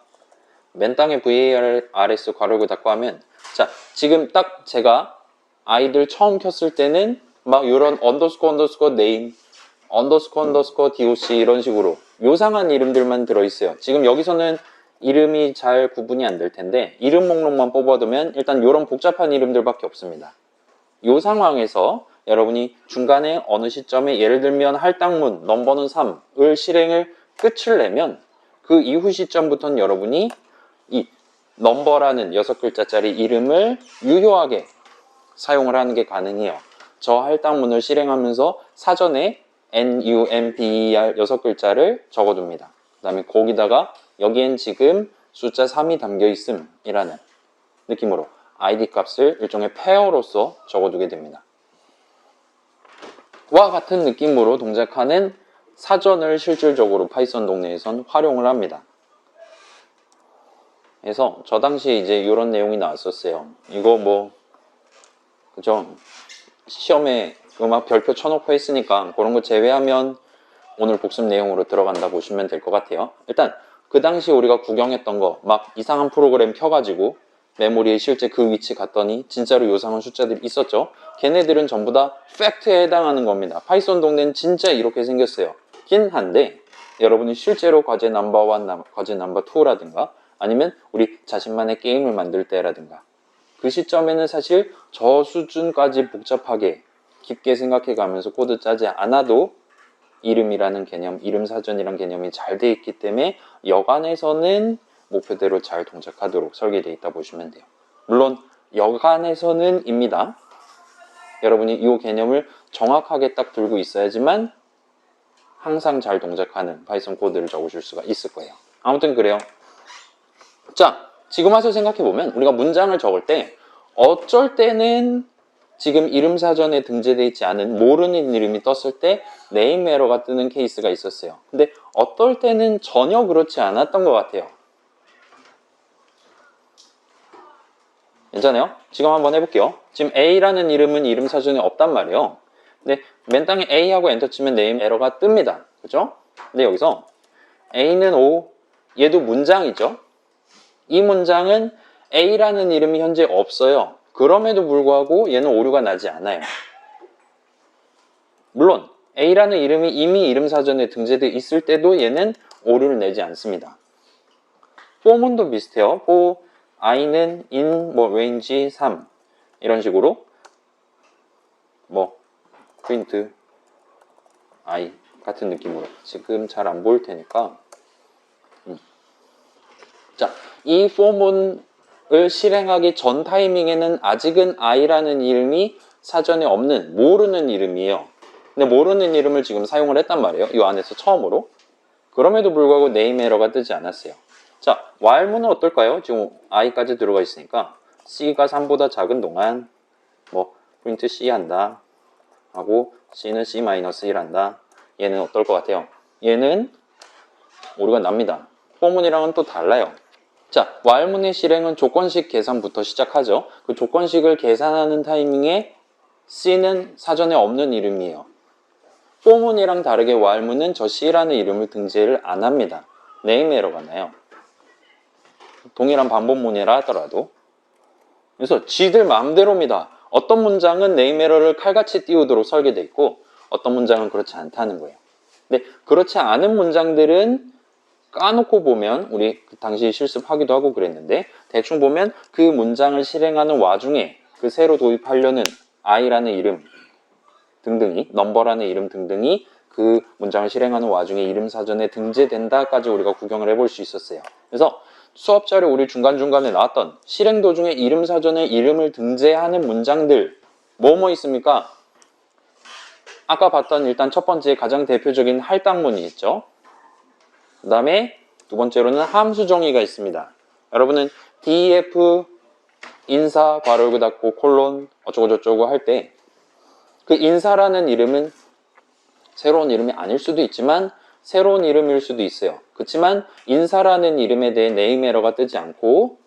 맨 땅에 VARS 괄호를 닫고 하면, 자, 지금 딱 제가 아이들 처음 켰을 때는 막 이런 언더스코어 네임, 언더스코어 doc 이런 식으로 요상한 이름들만 들어있어요. 지금 여기서는 이름이 잘 구분이 안 될 텐데 이름 목록만 뽑아두면 일단 이런 복잡한 이름들밖에 없습니다. 이 상황에서 여러분이 중간에 어느 시점에 예를 들면 할당문 넘버는 3을 실행을 끝을 내면 그 이후 시점부터는 여러분이 이 넘버라는 6글자짜리 이름을 유효하게 사용을 하는 게 가능해요. 저 할당문을 실행하면서 사전에 number 6글자를 적어둡니다. 그 다음에 거기다가 여기엔 지금 숫자 3이 담겨 있음이라는 느낌으로 ID 값을 일종의 페어로서 적어두게 됩니다. 와 같은 느낌으로 동작하는 사전을 실질적으로 파이썬 동네에선 활용을 합니다. 그래서 저 당시에 이제 이런 내용이 나왔었어요. 이거 뭐 그죠? 시험에 막 별표 쳐놓고 했으니까 그런 거 제외하면 오늘 복습 내용으로 들어간다 보시면 될 것 같아요. 일단 그 당시 우리가 구경했던 거 막 이상한 프로그램 켜가지고 메모리에 실제 그 위치 갔더니 진짜로 요상한 숫자들이 있었죠. 걔네들은 전부 다 팩트에 해당하는 겁니다. 파이썬 동네는 진짜 이렇게 생겼어요. 긴 한데 여러분이 실제로 과제 넘버 1, 과제 넘버 2라든가 아니면 우리 자신만의 게임을 만들 때라든가 그 시점에는 사실 저 수준까지 복잡하게 깊게 생각해 가면서 코드 짜지 않아도 이름이라는 개념, 이름 사전이라는 개념이 잘 돼 있기 때문에 여간에서는 목표대로 잘 동작하도록 설계되어 있다 보시면 돼요. 물론 여간에서는 입니다. 여러분이 이 개념을 정확하게 딱 들고 있어야지만 항상 잘 동작하는 파이썬 코드를 적으실 수가 있을 거예요. 아무튼 그래요. 자, 지금 와서 생각해보면 우리가 문장을 적을 때 어쩔 때는 지금 이름 사전에 등재되어 있지 않은 모르는 이름이 떴을 때 네임 에러가 뜨는 케이스가 있었어요. 근데 어떨 때는 전혀 그렇지 않았던 것 같아요. 괜찮아요? 지금 한번 해볼게요. 지금 A라는 이름은 이름 사전에 없단 말이에요. 근데 맨 땅에 A하고 엔터 치면 네임 에러가 뜹니다. 그죠? 근데 여기서 A는 O, 얘도 문장이죠. 이 문장은 A라는 이름이 현재 없어요. 그럼에도 불구하고 얘는 오류가 나지 않아요. 물론 A라는 이름이 이미 이름 사전에 등재되어 있을 때도 얘는 오류를 내지 않습니다. 포문도 비슷해요. for i는 in range 3 이런 식으로 print i 같은 느낌으로 지금 잘 안 보일 테니까 자, 이 for문을 실행하기 전 타이밍에는 아직은 i라는 이름이 사전에 없는 모르는 이름이에요. 근데 모르는 이름을 지금 사용을 했단 말이에요. 이 안에서 처음으로. 그럼에도 불구하고 네임 에러가 뜨지 않았어요. 자, while문은 어떨까요? 지금 i까지 들어가 있으니까 c가 3보다 작은 동안 print c 한다 하고 c는 c-1 한다. 얘는 어떨 것 같아요? 얘는 오류가 납니다. 포문이랑은 또 달라요. 자, while문의 실행은 조건식 계산부터 시작하죠. 그 조건식을 계산하는 타이밍에 c는 사전에 없는 이름이에요. 포문이랑 다르게 while문은 저 c라는 이름을 등재를 안 합니다. 네임 에러가 나요. 동일한 반복문이라 하더라도. 그래서 지들 마음대로입니다. 어떤 문장은 네임 에러를 칼같이 띄우도록 설계되어 있고 어떤 문장은 그렇지 않다는 거예요. 근데 그렇지 않은 문장들은 까놓고 보면 우리 그 당시 실습하기도 하고 그랬는데 대충 보면 그 문장을 실행하는 와중에 그 새로 도입하려는 i라는 이름 등등이 넘버라는 이름 등등이 그 문장을 실행하는 와중에 이름 사전에 등재된다까지 우리가 구경을 해볼 수 있었어요. 그래서 수업 자료 우리 중간중간에 나왔던 실행 도중에 이름 사전에 이름을 등재하는 문장들 뭐뭐 있습니까? 아까 봤던 일단 첫 번째 가장 대표적인 할당문이 있죠. 그 다음에 두 번째로는 함수 정의가 있습니다. 여러분은 def 인사 괄호 열고 닫고 콜론 어쩌고 저쩌고 할 때 그 인사라는 이름은 새로운 이름이 아닐 수도 있지만 새로운 이름일 수도 있어요. 그렇지만 인사라는 이름에 대해 네임 에러가 뜨지 않고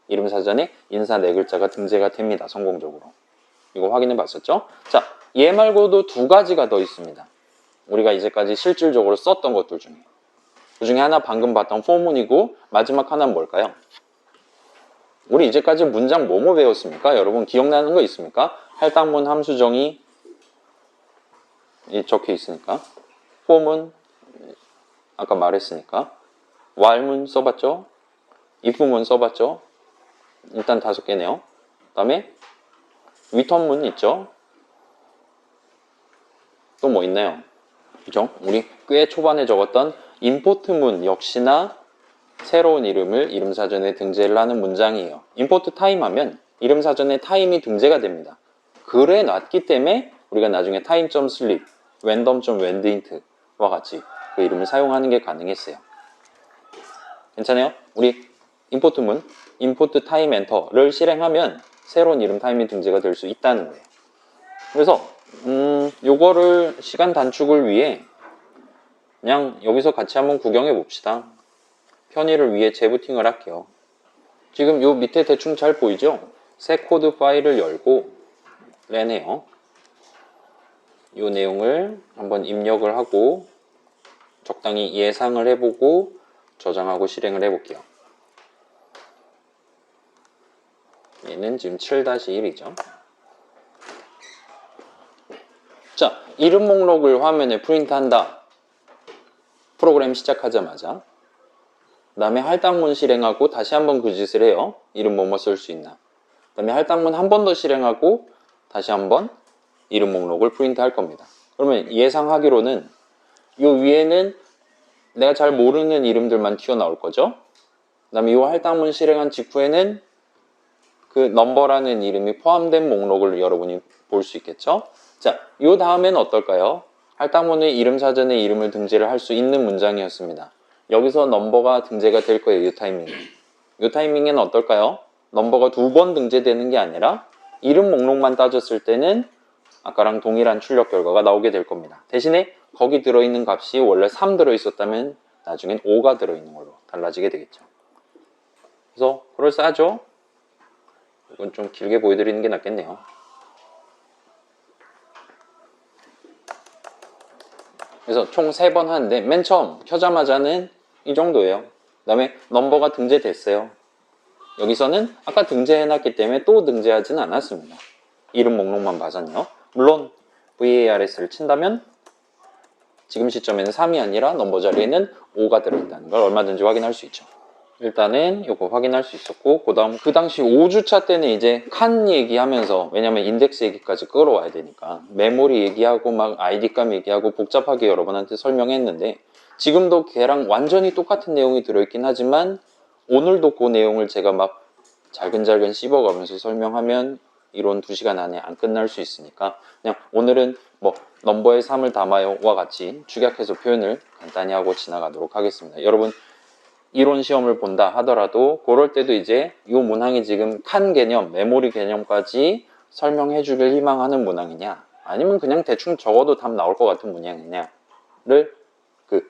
이름 사전에 인사 네 글자가 등재가 됩니다. 성공적으로. 이거 확인해 봤었죠? 자, 얘 말고도 두 가지가 더 있습니다. 우리가 이제까지 실질적으로 썼던 것들 중에. 그 중에 하나 방금 봤던 포문이고 마지막 하나는 뭘까요? 우리 이제까지 문장 뭐뭐 배웠습니까? 여러분 기억나는 거 있습니까? 할당문 함수정의 적혀 있으니까 포문 아까 말했으니까 while문 써봤죠? if문 써봤죠? 일단 5개네요. 그 다음에 return문 있죠? 또 뭐 있나요? 그죠? 우리 꽤 초반에 적었던 import문 역시나 새로운 이름을 이름 사전에 등재를 하는 문장이에요. import time 하면 이름 사전에 타임이 등재가 됩니다. 그래 놨기 때문에 우리가 나중에 time.sleep, random.whenDint와 같이 그 이름을 사용하는 게 가능했어요. 괜찮아요? 우리 import문, import time enter를 실행하면 새로운 이름 타임이 등재가 될 수 있다는 거예요. 그래서 요거를 시간 단축을 위해 그냥 여기서 같이 한번 구경해 봅시다. 편의를 위해 재부팅을 할게요. 지금 요 밑에 대충 잘 보이죠? 새 코드 파일을 열고 랜해요. 요 내용을 한번 입력을 하고 적당히 예상을 해보고 저장하고 실행을 해볼게요. 얘는 지금 7-1이죠. 자, 이름 목록을 화면에 프린트한다. 프로그램 시작하자마자. 그 다음에 할당문 실행하고 다시 한번 그 짓을 해요. 이름 뭐뭐 쓸 수 있나. 그 다음에 할당문 한 번 더 실행하고 다시 한번 이름 목록을 프린트 할 겁니다. 그러면 예상하기로는 요 위에는 내가 잘 모르는 이름들만 튀어나올 거죠. 그 다음에 이 할당문 실행한 직후에는 그 넘버라는 이름이 포함된 목록을 여러분이 볼 수 있겠죠. 자, 요 다음에는 어떨까요? 할당문의 이름 사전에 이름을 등재를 할 수 있는 문장이었습니다. 여기서 넘버가 등재가 될 거예요. 이 타이밍에. 이 타이밍에는 어떨까요? 넘버가 2번 등재되는 게 아니라 이름 목록만 따졌을 때는 아까랑 동일한 출력 결과가 나오게 될 겁니다. 대신에 거기 들어있는 값이 원래 3 들어있었다면 나중엔 5가 들어있는 걸로 달라지게 되겠죠. 그래서 그럴싸하죠? 이건 좀 길게 보여드리는 게 낫겠네요. 그래서 총 3번 하는데 맨 처음 켜자마자는 이 정도예요. 그 다음에 넘버가 등재됐어요. 여기서는 아까 등재해놨기 때문에 또 등재하지는 않았습니다. 이름 목록만 봐서요. 물론 VARS를 친다면 지금 시점에는 3이 아니라 넘버 자리에는 5가 들어있다는 걸 얼마든지 확인할 수 있죠. 일단은 이거 확인할 수 있었고, 그 다음 그 당시 5주차 때는 이제 칸 얘기하면서, 왜냐면 인덱스 얘기까지 끌어와야 되니까 메모리 얘기하고 막 ID값 얘기하고 복잡하게 여러분한테 설명했는데, 지금도 걔랑 완전히 똑같은 내용이 들어있긴 하지만 오늘도 그 내용을 제가 막 잘근잘근 씹어가면서 설명하면 이론 2시간 안에 안 끝날 수 있으니까 그냥 오늘은 뭐 넘버에 3을 담아요와 같이 축약해서 표현을 간단히 하고 지나가도록 하겠습니다. 여러분 이론 시험을 본다 하더라도 그럴 때도 이제 이 문항이 지금 칸 개념, 메모리 개념까지 설명해 주길 희망하는 문항이냐, 아니면 그냥 대충 적어도 답 나올 것 같은 문항이냐를 그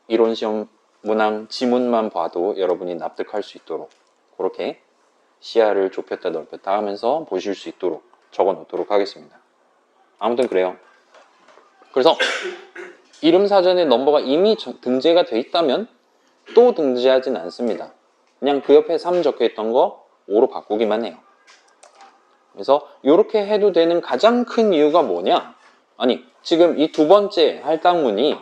이론 시험 문항 지문만 봐도 여러분이 납득할 수 있도록 그렇게 시야를 좁혔다 넓혔다 하면서 보실 수 있도록 적어 놓도록 하겠습니다. 아무튼 그래요. 그래서 이름 사전에 넘버가 이미 등재가 돼 있다면 또 등재하진 않습니다. 그냥 그 옆에 3 적혀 있던 거 5로 바꾸기만 해요. 그래서 이렇게 해도 되는 가장 큰 이유가 뭐냐? 아니, 지금 이 2번째 할당문이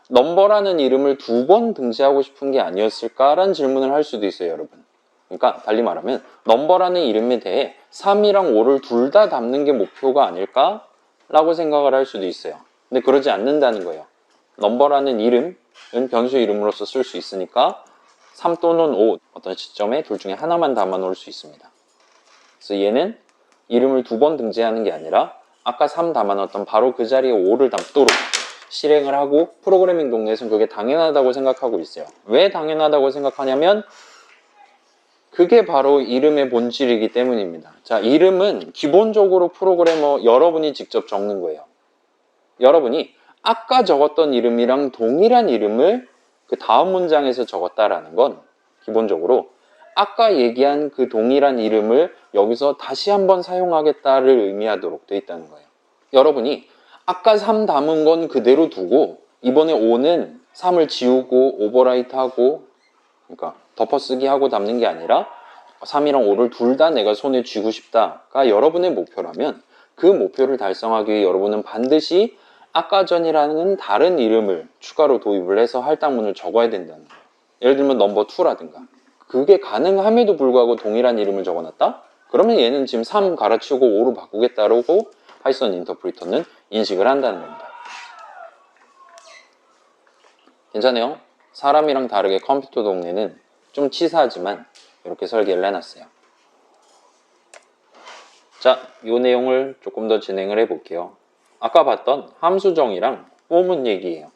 넘버라는 이름을 2번 등재하고 싶은 게 아니었을까라는 질문을 할 수도 있어요, 여러분. 그러니까 달리 말하면 넘버라는 이름에 대해 3이랑 5를 둘 다 담는 게 목표가 아닐까라고 생각을 할 수도 있어요. 근데 그러지 않는다는 거예요. 넘버라는 이름은 변수 이름으로서 쓸 수 있으니까 3 또는 5 어떤 시점에 둘 중에 하나만 담아 놓을 수 있습니다. 그래서 얘는 이름을 2번 등재하는 게 아니라 아까 3 담아 놓았던 바로 그 자리에 5를 담도록 실행을 하고, 프로그래밍 동네에서는 그게 당연하다고 생각하고 있어요. 왜 당연하다고 생각하냐면 그게 바로 이름의 본질이기 때문입니다. 자, 이름은 기본적으로 프로그래머 여러분이 직접 적는 거예요. 여러분이 아까 적었던 이름이랑 동일한 이름을 그 다음 문장에서 적었다라는 건 기본적으로 아까 얘기한 그 동일한 이름을 여기서 다시 한번 사용하겠다를 의미하도록 돼 있다는 거예요. 여러분이 아까 3 담은 건 그대로 두고 이번에 5는 3을 지우고 오버라이트하고, 그러니까 덮어쓰기 하고 담는 게 아니라 3이랑 5를 둘 다 내가 손에 쥐고 싶다가 여러분의 목표라면 그 목표를 달성하기 위해 여러분은 반드시 아까 전이라는 다른 이름을 추가로 도입을 해서 할당문을 적어야 된다는 거예요. 예를 들면 넘버 2라든가. 그게 가능함에도 불구하고 동일한 이름을 적어놨다? 그러면 얘는 지금 3 갈아치우고 5로 바꾸겠다라고 파이썬 인터프리터는 인식을 한다는 겁니다. 괜찮아요? 사람이랑 다르게 컴퓨터 동네는 좀 치사하지만 이렇게 설계를 해놨어요. 자, 이 내용을 조금 더 진행을 해볼게요. 아까 봤던 함수정의랑 포문 얘기예요.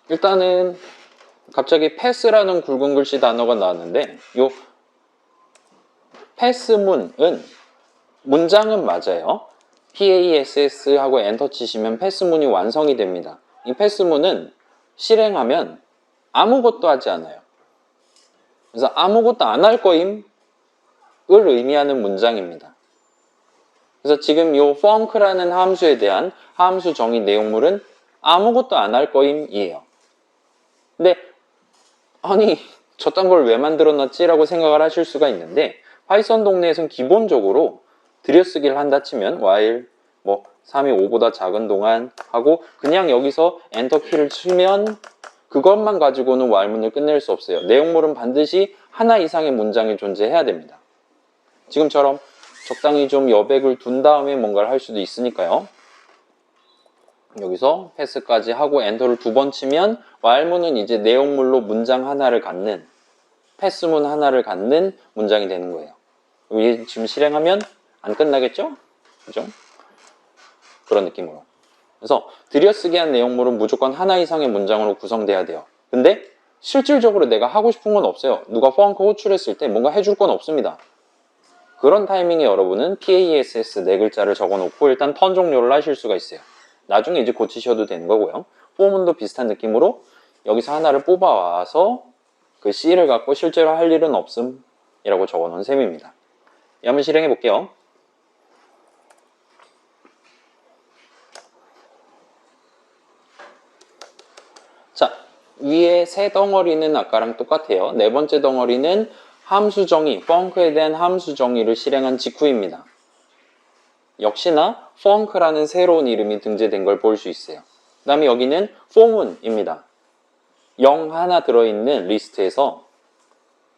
일단은 갑자기 패스라는 굵은 글씨 단어가 나왔는데, 이 패스문은 문장은 맞아요. PASS 하고 엔터 치시면 패스문이 완성이 됩니다. 이 패스문은 실행하면 아무것도 하지 않아요. 그래서 아무것도 안 할 거임을 의미하는 문장입니다. 그래서 지금 이 func라는 함수에 대한 함수 정의 내용물은 아무것도 안 할 거임이에요. 근데 아니 저딴 걸 왜 만들어놨지? 라고 생각을 하실 수가 있는데, 파이썬 동네에서는 기본적으로 들여쓰기를 한다 치면 while 뭐 3이 5보다 작은 동안 하고 그냥 여기서 엔터 키를 치면 그것만 가지고는 while문을 끝낼 수 없어요. 내용물은 반드시 하나 이상의 문장이 존재해야 됩니다. 지금처럼 적당히 좀 여백을 둔 다음에 뭔가를 할 수도 있으니까요. 여기서 패스까지 하고 엔터를 2번 치면 while문은 이제 내용물로 문장 하나를 갖는, 패스문 하나를 갖는 문장이 되는 거예요. 이게 지금 실행하면 안 끝나겠죠? 그죠? 그런 느낌으로. 그래서 들여쓰기 한 내용물은 무조건 하나 이상의 문장으로 구성돼야 돼요. 근데 실질적으로 내가 하고 싶은 건 없어요. 누가 펑크 호출했을 때 뭔가 해줄 건 없습니다. 그런 타이밍에 여러분은 PASS 4글자를 적어놓고 일단 턴 종료를 하실 수가 있어요. 나중에 이제 고치셔도 되는 거고요. 포문도 비슷한 느낌으로 여기서 하나를 뽑아와서 그 C를 갖고 실제로 할 일은 없음 이라고 적어놓은 셈입니다. 한번 실행해 볼게요. 자, 위에 세 덩어리는 아까랑 똑같아요. 네 번째 덩어리는 함수 정의, 펑크에 대한 함수 정의를 실행한 직후입니다. 역시나 펑크라는 새로운 이름이 등재된 걸 볼 수 있어요. 그 다음에 여기는 포문입니다. 0 하나 들어있는 리스트에서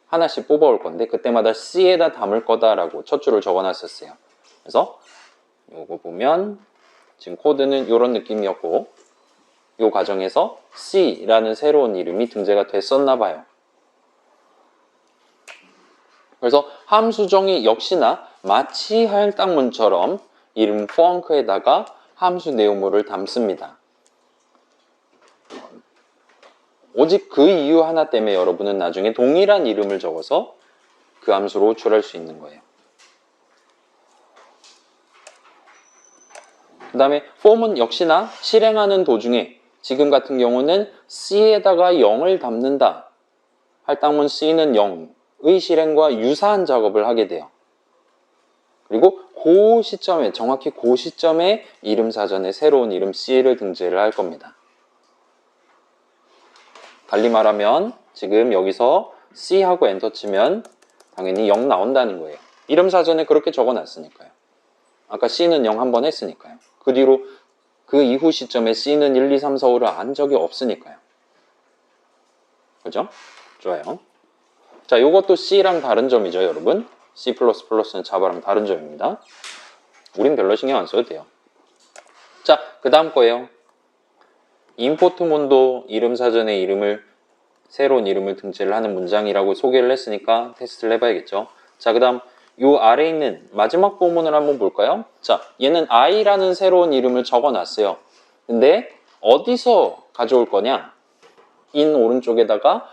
하나씩 뽑아올 건데 그때마다 C에다 담을 거다라고 첫 줄을 적어놨었어요. 그래서 요거 보면 지금 코드는 이런 느낌이었고 이 과정에서 C라는 새로운 이름이 등재가 됐었나 봐요. 그래서 함수 정의 역시나 마치 할당문처럼 이름 펑크에다가 함수 내용물을 담습니다. 오직 그 이유 하나 때문에 여러분은 나중에 동일한 이름을 적어서 그 함수로 호출할 수 있는 거예요. 그 다음에 form은 역시나 실행하는 도중에 지금 같은 경우는 C에다가 0을 담는다. 할당문 C는 0의 실행과 유사한 작업을 하게 돼요. 그리고 그 시점에, 정확히 그 시점에 이름 사전에 새로운 이름 C를 등재를 할 겁니다. 달리 말하면 지금 여기서 C하고 엔터 치면 당연히 0 나온다는 거예요. 이름 사전에 그렇게 적어놨으니까요. 아까 C는 0 한 번 했으니까요. 그 뒤로 그 이후 시점에 C는 1, 2, 3, 4, 5를 안 적이 없으니까요. 그죠? 좋아요. 자, 이것도 C랑 다른 점이죠, 여러분. C++는 자바랑 다른 점입니다. 우린 별로 신경 안 써도 돼요. 자, 그 다음 거예요. 임포트문도 이름 사전에 새로운 이름을 등재를 하는 문장이라고 소개를 했으니까 테스트를 해봐야겠죠. 자, 그 다음 요 아래에 있는 마지막 부분을 한번 볼까요? 자, 얘는 i라는 새로운 이름을 적어놨어요. 근데 어디서 가져올 거냐? 인 오른쪽에다가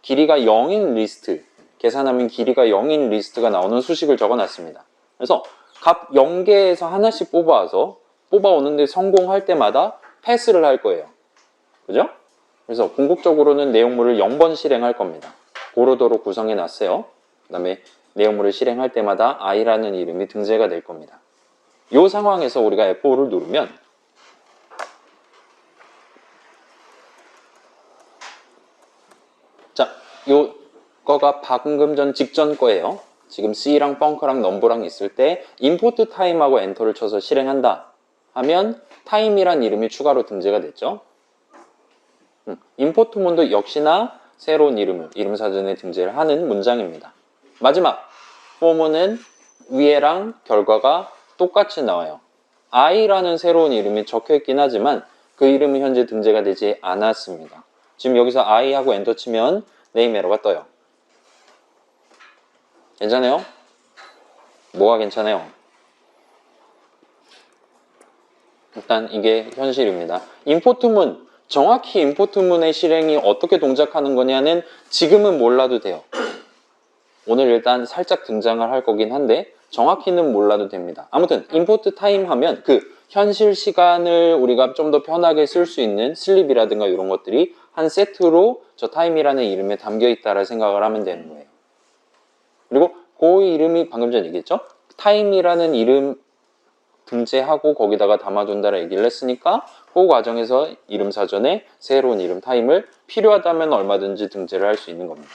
길이가 0인 리스트, 계산하면 길이가 0인 리스트가 나오는 수식을 적어놨습니다. 그래서 값 0개에서 하나씩 뽑아오는데 성공할 때마다 패스를 할 거예요. 그죠? 그래서 궁극적으로는 내용물을 0번 실행할 겁니다. 고로도로 구성해 놨어요. 그 다음에 내용물을 실행할 때마다 i라는 이름이 등재가 될 겁니다. 이 상황에서 우리가 F5를 누르면 자, 요거가 방금 전 직전 거예요. 지금 C랑 펑크랑 넘버랑 있을 때 임포트 타임하고 엔터를 쳐서 실행한다 하면 타임이란 이름이 추가로 등재가 됐죠. 임포트문도 역시나 새로운 이름 사전에 등재를 하는 문장입니다. 마지막 form은 위에랑 결과가 똑같이 나와요. i라는 새로운 이름이 적혀 있긴 하지만 그 이름은 현재 등재가 되지 않았습니다. 지금 여기서 i하고 엔터 치면 네임 에러가 떠요. 괜찮아요? 뭐가 괜찮아요? 일단 이게 현실입니다. 임포트문, 정확히 임포트문의 실행이 어떻게 동작하는 거냐는 지금은 몰라도 돼요. 오늘 일단 살짝 등장을 할 거긴 한데 정확히는 몰라도 됩니다. 아무튼 임포트 타임 하면 그 현실 시간을 우리가 좀 더 편하게 쓸 수 있는 슬립이라든가 이런 것들이 한 세트로 저 타임이라는 이름에 담겨 있다라 생각을 하면 되는 거예요. 그리고 그 이름이 방금 전에 얘기했죠? 타임이라는 이름 등재하고 거기다가 담아둔다라 얘기를 했으니까 그 과정에서 이름 사전에 새로운 이름 타임을 필요하다면 얼마든지 등재를 할 수 있는 겁니다.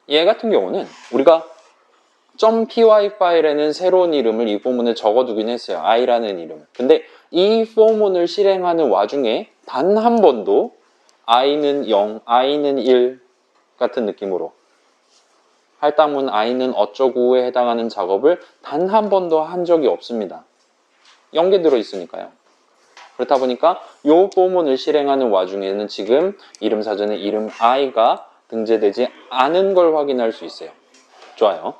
얘 같은 경우는 우리가 .py 파일에는 새로운 이름을 이 포문에 적어두긴 했어요. i라는 이름. 근데 이 포문을 실행하는 와중에 단 한 번도 i는 0, i는 1 같은 느낌으로 할당문 i는 어쩌고에 해당하는 작업을 단 한 번도 한 적이 없습니다. 0개 들어있으니까요. 그렇다 보니까 이 포문을 실행하는 와중에는 지금 이름 사전에 이름 i가 등재되지 않은 걸 확인할 수 있어요. 좋아요.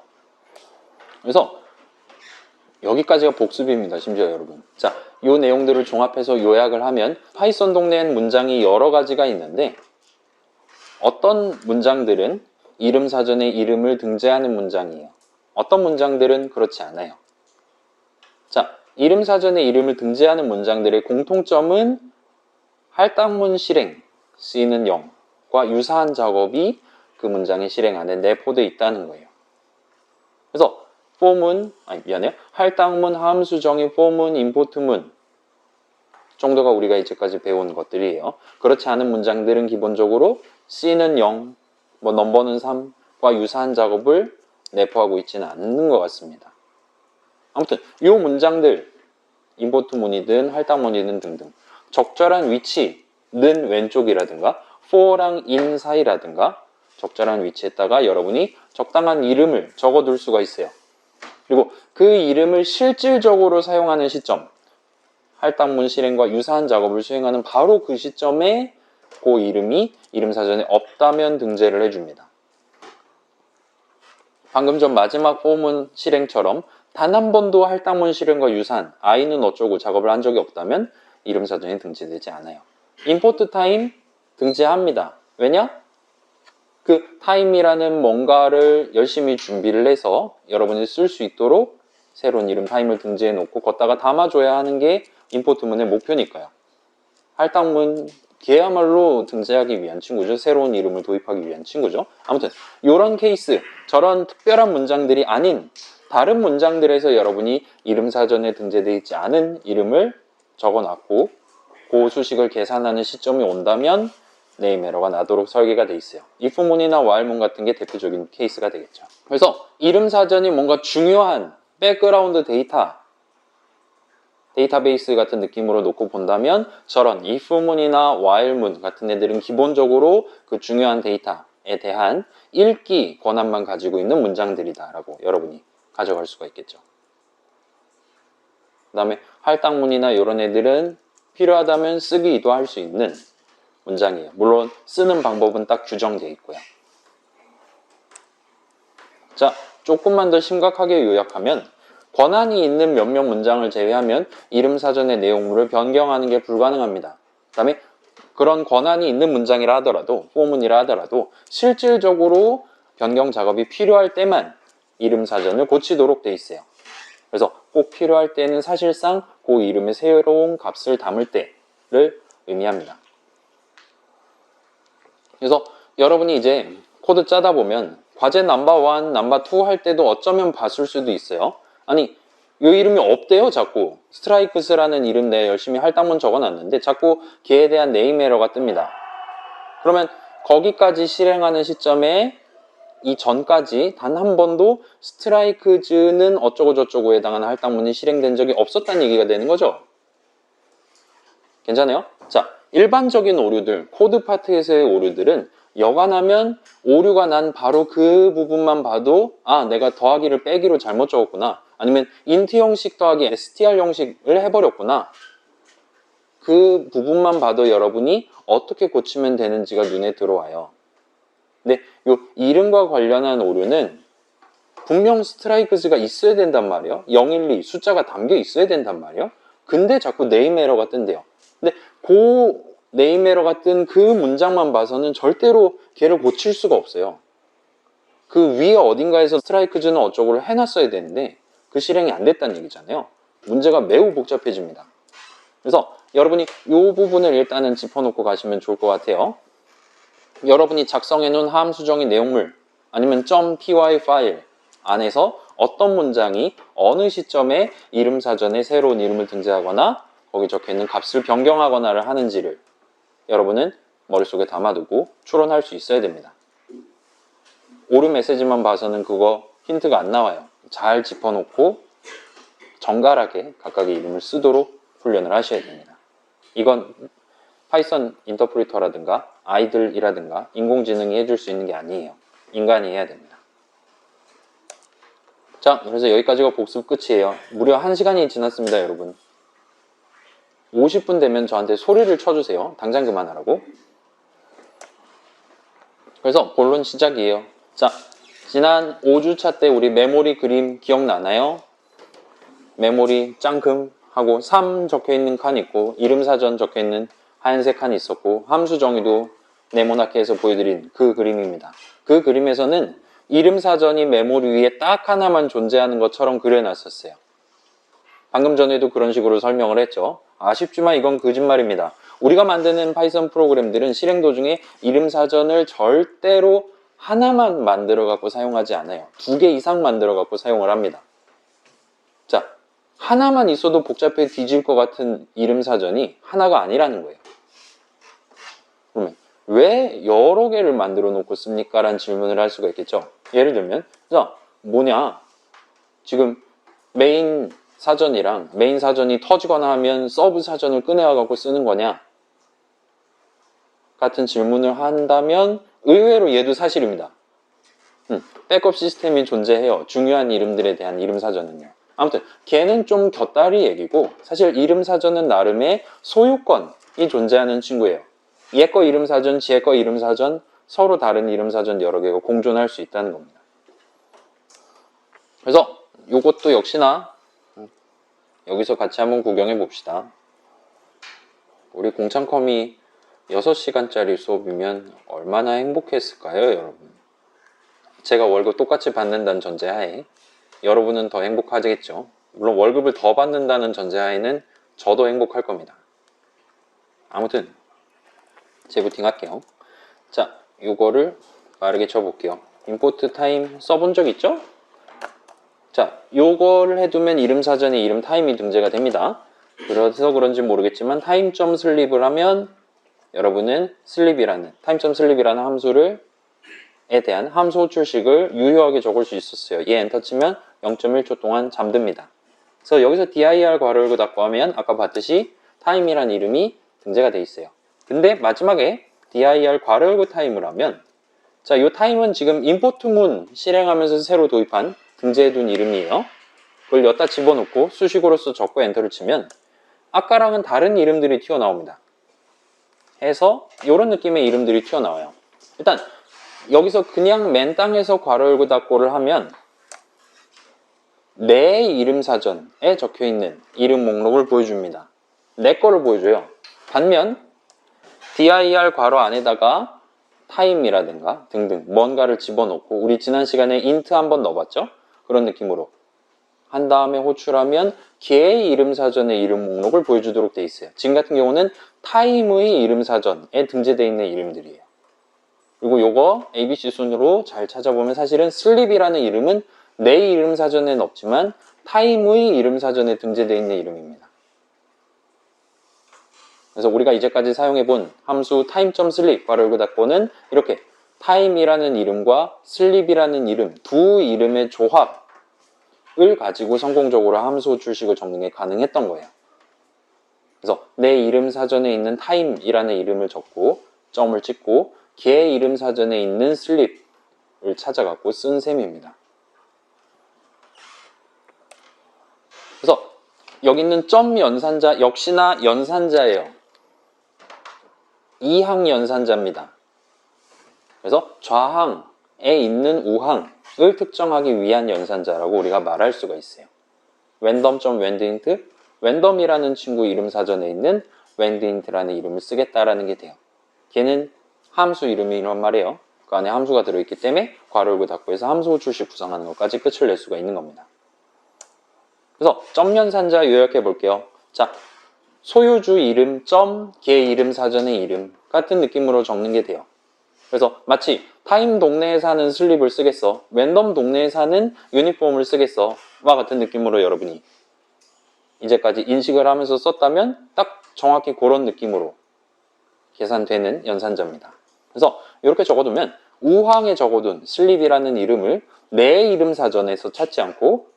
그래서 여기까지가 복습입니다. 심지어 여러분. 자, 이 내용들을 종합해서 요약을 하면 파이썬 동네엔 문장이 여러 가지가 있는데 어떤 문장들은 이름 사전에 이름을 등재하는 문장이에요. 어떤 문장들은 그렇지 않아요. 자, 이름 사전에 이름을 등재하는 문장들의 공통점은 할당문 실행, C는 0, 과 유사한 작업이 그 문장의 실행 안에 내포되어 있다는 거예요. 그래서 할당문, 함수정의, for문, 임포트문 정도가 우리가 이제까지 배운 것들이에요. 그렇지 않은 문장들은 기본적으로 C는 0, 넘버는 3과 유사한 작업을 내포하고 있지는 않는 것 같습니다. 아무튼 이 문장들, 임포트문이든 할당문이든 등등 적절한 위치는 왼쪽이라든가 for랑 in 사이라든가 적절한 위치에다가 여러분이 적당한 이름을 적어둘 수가 있어요. 그리고 그 이름을 실질적으로 사용하는 시점, 할당문 실행과 유사한 작업을 수행하는 바로 그 시점에 그 이름이 이름사전에 없다면 등재를 해줍니다. 방금 전 마지막 for문 실행처럼 단 한 번도 할당문 실행과 유사한 i는 어쩌고 작업을 한 적이 없다면 이름사전에 등재되지 않아요. import time 등재합니다. 왜냐? 그 time이라는 뭔가를 열심히 준비를 해서 여러분이 쓸 수 있도록 새로운 이름 time을 등재해 놓고 걷다가 담아줘야 하는 게 임포트문의 목표니까요. 할당문 걔야말로 등재하기 위한 친구죠. 새로운 이름을 도입하기 위한 친구죠. 아무튼 이런 케이스, 저런 특별한 문장들이 아닌 다른 문장들에서 여러분이 이름사전에 등재되어 있지 않은 이름을 적어놨고 그 수식을 계산하는 시점이 온다면 네임 에러가 나도록 설계가 돼 있어요. if문이나 while문 같은 게 대표적인 케이스가 되겠죠. 그래서 이름사전이 뭔가 중요한 백그라운드 데이터베이스 같은 느낌으로 놓고 본다면 저런 if문이나 while문 같은 애들은 기본적으로 그 중요한 데이터에 대한 읽기 권한만 가지고 있는 문장들이다 라고 여러분이 가져갈 수가 있겠죠. 그 다음에 할당문이나 이런 애들은 필요하다면 쓰기도 할 수 있는 문장이에요. 물론 쓰는 방법은 딱 규정되어 있고요. 자, 조금만 더 심각하게 요약하면 권한이 있는 몇몇 문장을 제외하면 이름사전의 내용물을 변경하는 게 불가능합니다. 그 다음에 그런 권한이 있는 문장이라 하더라도 for문이라 하더라도 실질적으로 변경 작업이 필요할 때만 이름사전을 고치도록 돼 있어요. 그래서 꼭 필요할 때는 사실상 그 이름의 새로운 값을 담을 때를 의미합니다. 그래서 여러분이 이제 코드 짜다 보면 과제 넘버 1, 넘버 2 할 때도 어쩌면 봤을 수도 있어요. 아니, 이 이름이 없대요, 자꾸. 스트라이크스라는 이름 내에 열심히 할당문 적어놨는데 자꾸 걔에 대한 네임 에러가 뜹니다. 그러면 거기까지 실행하는 시점에 이 전까지 단 한 번도 스트라이크즈는 어쩌고 저쩌고에 해당하는 할당문이 실행된 적이 없었다는 얘기가 되는 거죠. 괜찮아요? 자, 일반적인 오류들, 코드 파트에서의 오류들은 여간하면 오류가 난 바로 그 부분만 봐도 아, 내가 더하기를 빼기로 잘못 적었구나. 아니면 int 형식 더하기 str 형식을 해버렸구나. 그 부분만 봐도 여러분이 어떻게 고치면 되는지가 눈에 들어와요. 근데 이 이름과 관련한 오류는 분명 스트라이크즈가 있어야 된단 말이에요. 012 숫자가 담겨 있어야 된단 말이에요. 근데 자꾸 네임 에러가 뜬대요. 근데 그 네임 에러가 뜬 그 문장만 봐서는 절대로 걔를 고칠 수가 없어요. 그 위에 어딘가에서 스트라이크즈는 어쩌고를 해놨어야 되는데 그 실행이 안 됐다는 얘기잖아요. 문제가 매우 복잡해집니다. 그래서 여러분이 이 부분을 일단은 짚어놓고 가시면 좋을 것 같아요. 여러분이 작성해놓은 함수정의 내용물 아니면 .py 파일 안에서 어떤 문장이 어느 시점에 이름사전에 새로운 이름을 등재하거나 거기 적혀있는 값을 변경하거나를 하는지를 여러분은 머릿속에 담아두고 추론할 수 있어야 됩니다. 오류 메시지만 봐서는 그거 힌트가 안 나와요. 잘 짚어놓고 정갈하게 각각의 이름을 쓰도록 훈련을 하셔야 됩니다. 이건 파이썬 인터프리터라든가 아이들이라든가 인공지능이 해줄 수 있는 게 아니에요. 인간이 해야 됩니다. 자, 그래서 여기까지가 복습 끝이에요. 무려 1시간이 지났습니다, 여러분. 50분 되면 저한테 소리를 쳐주세요. 당장 그만하라고. 그래서 본론 시작이에요. 자, 지난 5주차 때 우리 메모리 그림 기억나나요? 메모리 짱금 하고 3 적혀있는 칸 있고 이름사전 적혀있는 하얀색 칸이 있었고 함수 정의도 네모나게해서 보여드린 그 그림입니다. 그 그림에서는 이름사전이 메모리 위에 딱 하나만 존재하는 것처럼 그려놨었어요. 방금 전에도 그런 식으로 설명을 했죠. 아쉽지만 이건 거짓말입니다. 우리가 만드는 파이썬 프로그램들은 실행 도중에 이름 사전을 절대로 하나만 만들어 갖고 사용하지 않아요. 2개 이상 만들어 갖고 사용을 합니다. 자, 하나만 있어도 복잡해 뒤질 것 같은 이름 사전이 하나가 아니라는 거예요. 그러면 왜 여러 개를 만들어 놓고 씁니까? 라는 질문을 할 수가 있겠죠. 예를 들면, 자, 뭐냐? 지금 메인 사전이 터지거나 하면 서브 사전을 꺼내와 갖고 쓰는 거냐? 같은 질문을 한다면 의외로 얘도 사실입니다. 백업 시스템이 존재해요. 중요한 이름들에 대한 이름 사전은요. 아무튼 걔는 좀 곁다리 얘기고 사실 이름 사전은 나름의 소유권이 존재하는 친구예요. 얘 거 이름 사전, 쟤 거 이름 사전, 서로 다른 이름 사전 여러 개가 공존할 수 있다는 겁니다. 그래서 이것도 역시나 여기서 같이 한번 구경해 봅시다. 우리 공창컴이 6시간짜리 수업이면 얼마나 행복했을까요, 여러분? 제가 월급 똑같이 받는다는 전제하에 여러분은 더 행복하겠죠. 물론 월급을 더 받는다는 전제하에는 저도 행복할 겁니다. 아무튼 재부팅 할게요. 자, 요거를 빠르게 쳐볼게요. 임포트 타임 써본 적 있죠? 자, 요거를 해두면 이름 사전에 이름 타임이 등재가 됩니다. 그래서 그런지 모르겠지만 타임.슬립을 하면 여러분은 타임.슬립이라는 함수에 대한 함수 호출식을 유효하게 적을 수 있었어요. 얘 엔터 치면 0.1초 동안 잠듭니다. 그래서 여기서 dir 괄호 열고 닫고 하면 아까 봤듯이 타임이란 이름이 등재가 돼 있어요. 근데 마지막에 dir 괄호 열고 타임을 하면 자, 이 타임은 지금 임포트문 실행하면서 새로 도입한 등재해둔 이름이에요. 그걸 여기다 집어넣고 수식으로서 적고 엔터를 치면 아까랑은 다른 이름들이 튀어나옵니다. 해서 이런 느낌의 이름들이 튀어나와요. 일단 여기서 그냥 맨 땅에서 괄호 열고 닫고를 하면 내 이름 사전에 적혀있는 이름 목록을 보여줍니다. 내 거를 보여줘요. 반면 dir 괄호 안에다가 타임이라든가 등등 뭔가를 집어넣고 우리 지난 시간에 int 한번 넣어봤죠? 그런 느낌으로 한 다음에 호출하면 걔의 이름 사전의 이름 목록을 보여주도록 돼 있어요. 지금 같은 경우는 타임의 이름 사전에 등재되어 있는 이름들이에요. 그리고 요거 ABC 순으로 잘 찾아보면 사실은 슬립이라는 이름은 내 이름 사전에는 없지만 타임의 이름 사전에 등재되어 있는 이름입니다. 그래서 우리가 이제까지 사용해본 함수 time.sleep 괄호 열고 닫고는 이렇게 time이라는 이름과 sleep이라는 이름 두 이름의 조합을 가지고 성공적으로 함수 호출식을 적는 게 가능했던 거예요. 그래서 내 이름 사전에 있는 time이라는 이름을 적고 점을 찍고 걔 이름 사전에 있는 sleep을 찾아갖고 쓴 셈입니다. 그래서 여기 있는 점 연산자 역시나 연산자예요. 2항 연산자입니다. 그래서 좌항에 있는 우항을 특정하기 위한 연산자라고 우리가 말할 수가 있어요. random.wendInt random이라는 친구 이름 사전에 있는 wendInt라는 이름을 쓰겠다라는 게 돼요. 걔는 함수 이름이란 말이에요. 그 안에 함수가 들어있기 때문에 괄호 열고 닫고 해서 함수 호출식 구성하는 것까지 끝을 낼 수가 있는 겁니다. 그래서 점 연산자 요약해 볼게요. 자, 소유주 이름 점 걔 이름 사전의 이름 같은 느낌으로 적는 게 돼요. 그래서 마치 타임 동네에 사는 슬립을 쓰겠어, 랜덤 동네에 사는 유니폼을 쓰겠어 와 같은 느낌으로 여러분이 이제까지 인식을 하면서 썼다면 딱 정확히 그런 느낌으로 계산되는 연산자입니다. 그래서 이렇게 적어두면 우항에 적어둔 슬립이라는 이름을 내 이름 사전에서 찾지 않고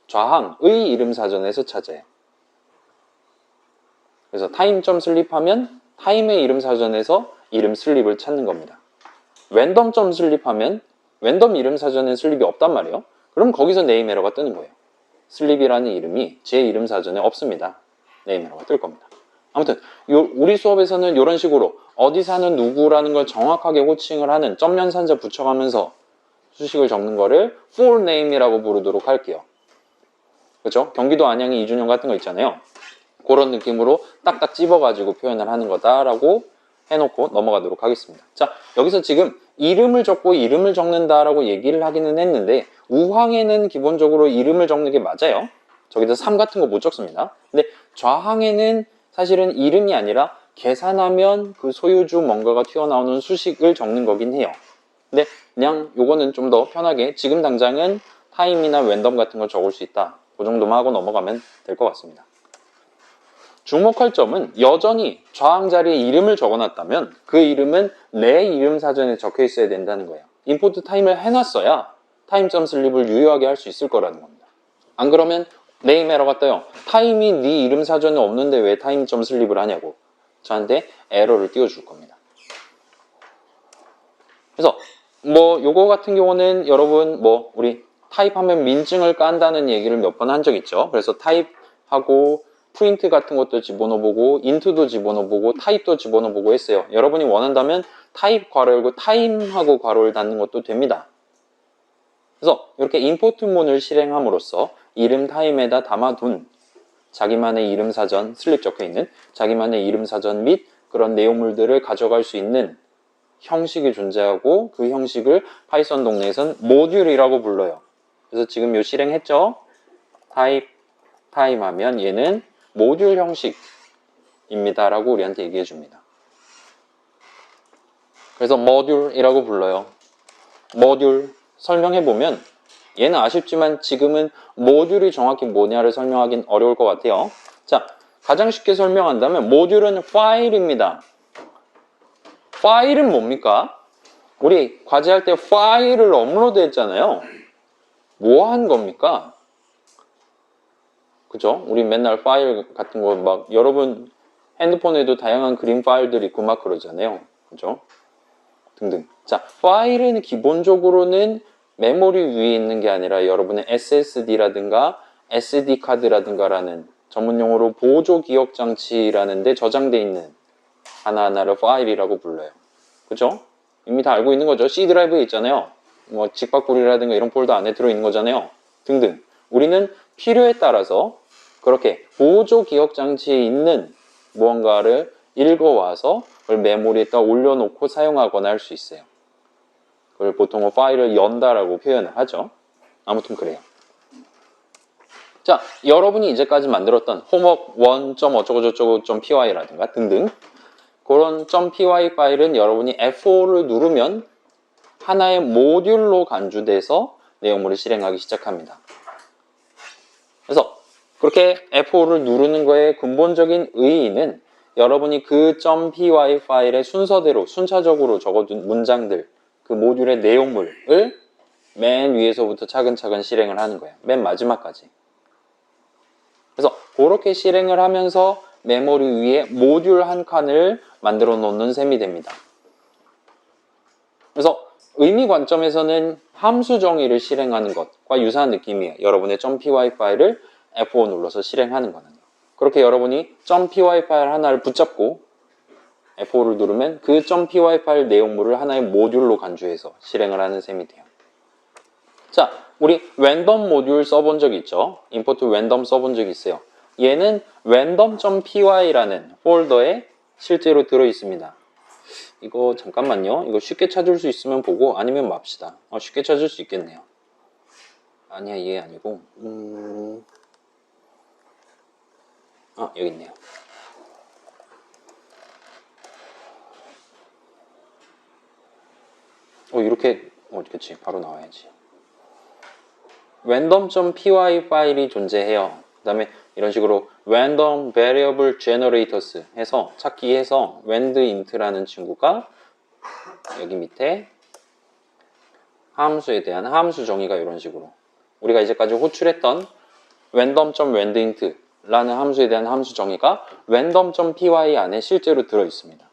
좌항의 이름 사전에서 찾아요. 그래서 타임.슬립 하면 타임의 이름 사전에서 이름 슬립을 찾는 겁니다. 랜덤.슬립 하면 랜덤 이름 사전에 슬립이 없단 말이에요. 그럼 거기서 네임 에러가 뜨는 거예요. 슬립이라는 이름이 제 이름 사전에 없습니다. 네임 에러가 뜰 겁니다. 아무튼 우리 수업에서는 이런 식으로 어디 사는 누구라는 걸 정확하게 호칭을 하는 점 연산자 붙여가면서 수식을 적는 거를 full name이라고 부르도록 할게요. 그렇죠? 경기도 안양의 이준영 같은 거 있잖아요. 그런 느낌으로 딱딱 찝어가지고 표현을 하는 거다라고 해놓고 넘어가도록 하겠습니다. 자, 여기서 지금 이름을 적고 이름을 적는다라고 얘기를 하기는 했는데 우항에는 기본적으로 이름을 적는 게 맞아요. 저기다 3 같은 거 못 적습니다. 근데 좌항에는 사실은 이름이 아니라 계산하면 그 소유주 뭔가가 튀어나오는 수식을 적는 거긴 해요. 근데 그냥 요거는 좀 더 편하게 지금 당장은 타임이나 랜덤 같은 걸 적을 수 있다. 그 정도만 하고 넘어가면 될 것 같습니다. 주목할 점은 여전히 좌항 자리에 이름을 적어놨다면 그 이름은 내 이름 사전에 적혀 있어야 된다는 거예요. 임포트 타임을 해놨어야 타임.슬립을 유효하게 할 수 있을 거라는 겁니다. 안 그러면 네임 에러가 떠요. 타임이 네 이름 사전에 없는데 왜 타임.슬립을 하냐고 저한테 에러를 띄워줄 겁니다. 그래서 뭐 요거 같은 경우는 여러분 뭐 우리 타입하면 민증을 깐다는 얘기를 몇 번 한 적 있죠. 그래서 타입하고 프린트 같은 것도 집어넣어보고 인트도 집어넣어보고 타입도 집어넣어보고 했어요. 여러분이 원한다면 타입 괄호 열고 타임하고 괄호를 닫는 것도 됩니다. 그래서 이렇게 임포트문을 실행함으로써 이름 타임에다 담아둔 자기만의 이름 사전, 슬립 적혀있는 자기만의 이름 사전 및 그런 내용물들을 가져갈 수 있는 형식이 존재하고 그 형식을 파이썬 동네에선 모듈이라고 불러요. 그래서 지금 요 실행했죠? 타임 하면 얘는 모듈 형식입니다 라고 우리한테 얘기해 줍니다. 그래서 모듈이라고 불러요. 모듈 설명해보면 얘는 아쉽지만 지금은 모듈이 정확히 뭐냐를 설명하긴 어려울 것 같아요. 자, 가장 쉽게 설명한다면 모듈은 파일입니다. 파일은 뭡니까? 우리 과제할 때 파일을 업로드 했잖아요. 뭐 한 겁니까? 그죠? 우리 맨날 파일 같은 거 막 여러분 핸드폰에도 다양한 그림 파일들 있고 막 그러잖아요. 그죠? 등등. 자, 파일은 기본적으로는 메모리 위에 있는 게 아니라 여러분의 SSD라든가 SD 카드라든가라는 전문 용어로 보조 기억 장치라는 데 저장되어 있는 하나하나를 파일이라고 불러요. 그죠? 이미 다 알고 있는 거죠. C 드라이브에 있잖아요. 뭐 직박구리라든가 이런 폴더 안에 들어있는 거잖아요. 등등. 우리는 필요에 따라서 그렇게 보조 기억 장치에 있는 무언가를 읽어와서 그걸 메모리에다 올려놓고 사용하거나 할 수 있어요. 그걸 보통 파일을 연다라고 표현을 하죠. 아무튼 그래요. 자, 여러분이 이제까지 만들었던 홈워크 1.어쩌고저쩌고.py라든가 등등 그런 .py 파일은 여러분이 F5를 누르면 하나의 모듈로 간주돼서 내용물을 실행하기 시작합니다. 그래서 그렇게 F5를 누르는 거의 근본적인 의의는 여러분이 그 .py 파일의 순서대로 순차적으로 적어둔 문장들 그 모듈의 내용물을 맨 위에서부터 차근차근 실행을 하는 거예요. 맨 마지막까지. 그래서 그렇게 실행을 하면서 메모리 위에 모듈 한 칸을 만들어 놓는 셈이 됩니다. 그래서 의미 관점에서는 함수 정의를 실행하는 것과 유사한 느낌이에요. 여러분의 .py 파일을 F5 눌러서 실행하는 거는요. 그렇게 여러분이 .py 파일 하나를 붙잡고 F5를 누르면 그 .py 파일 내용물을 하나의 모듈로 간주해서 실행을 하는 셈이 돼요. 자, 우리 랜덤 모듈 써본 적 있죠? 임포트 랜덤 써본 적 있어요. 얘는 random.py라는 폴더에 실제로 들어있습니다. 이거 잠깐만요. 이거 쉽게 찾을 수 있으면 보고 아니면 맙시다. 쉽게 찾을 수 있겠네요. 아니야, 이게 아니고 여기 있네요. 이렇게 그치, 바로 나와야지. random.py 파일이 존재해요. 그 다음에 이런 식으로 random variable generators 해서 찾기 해서 randint라는 친구가 여기 밑에 함수에 대한 함수 정의가 이런 식으로 우리가 이제까지 호출했던 random.randint 라는 함수에 대한 함수 정의가 random.py 안에 실제로 들어있습니다.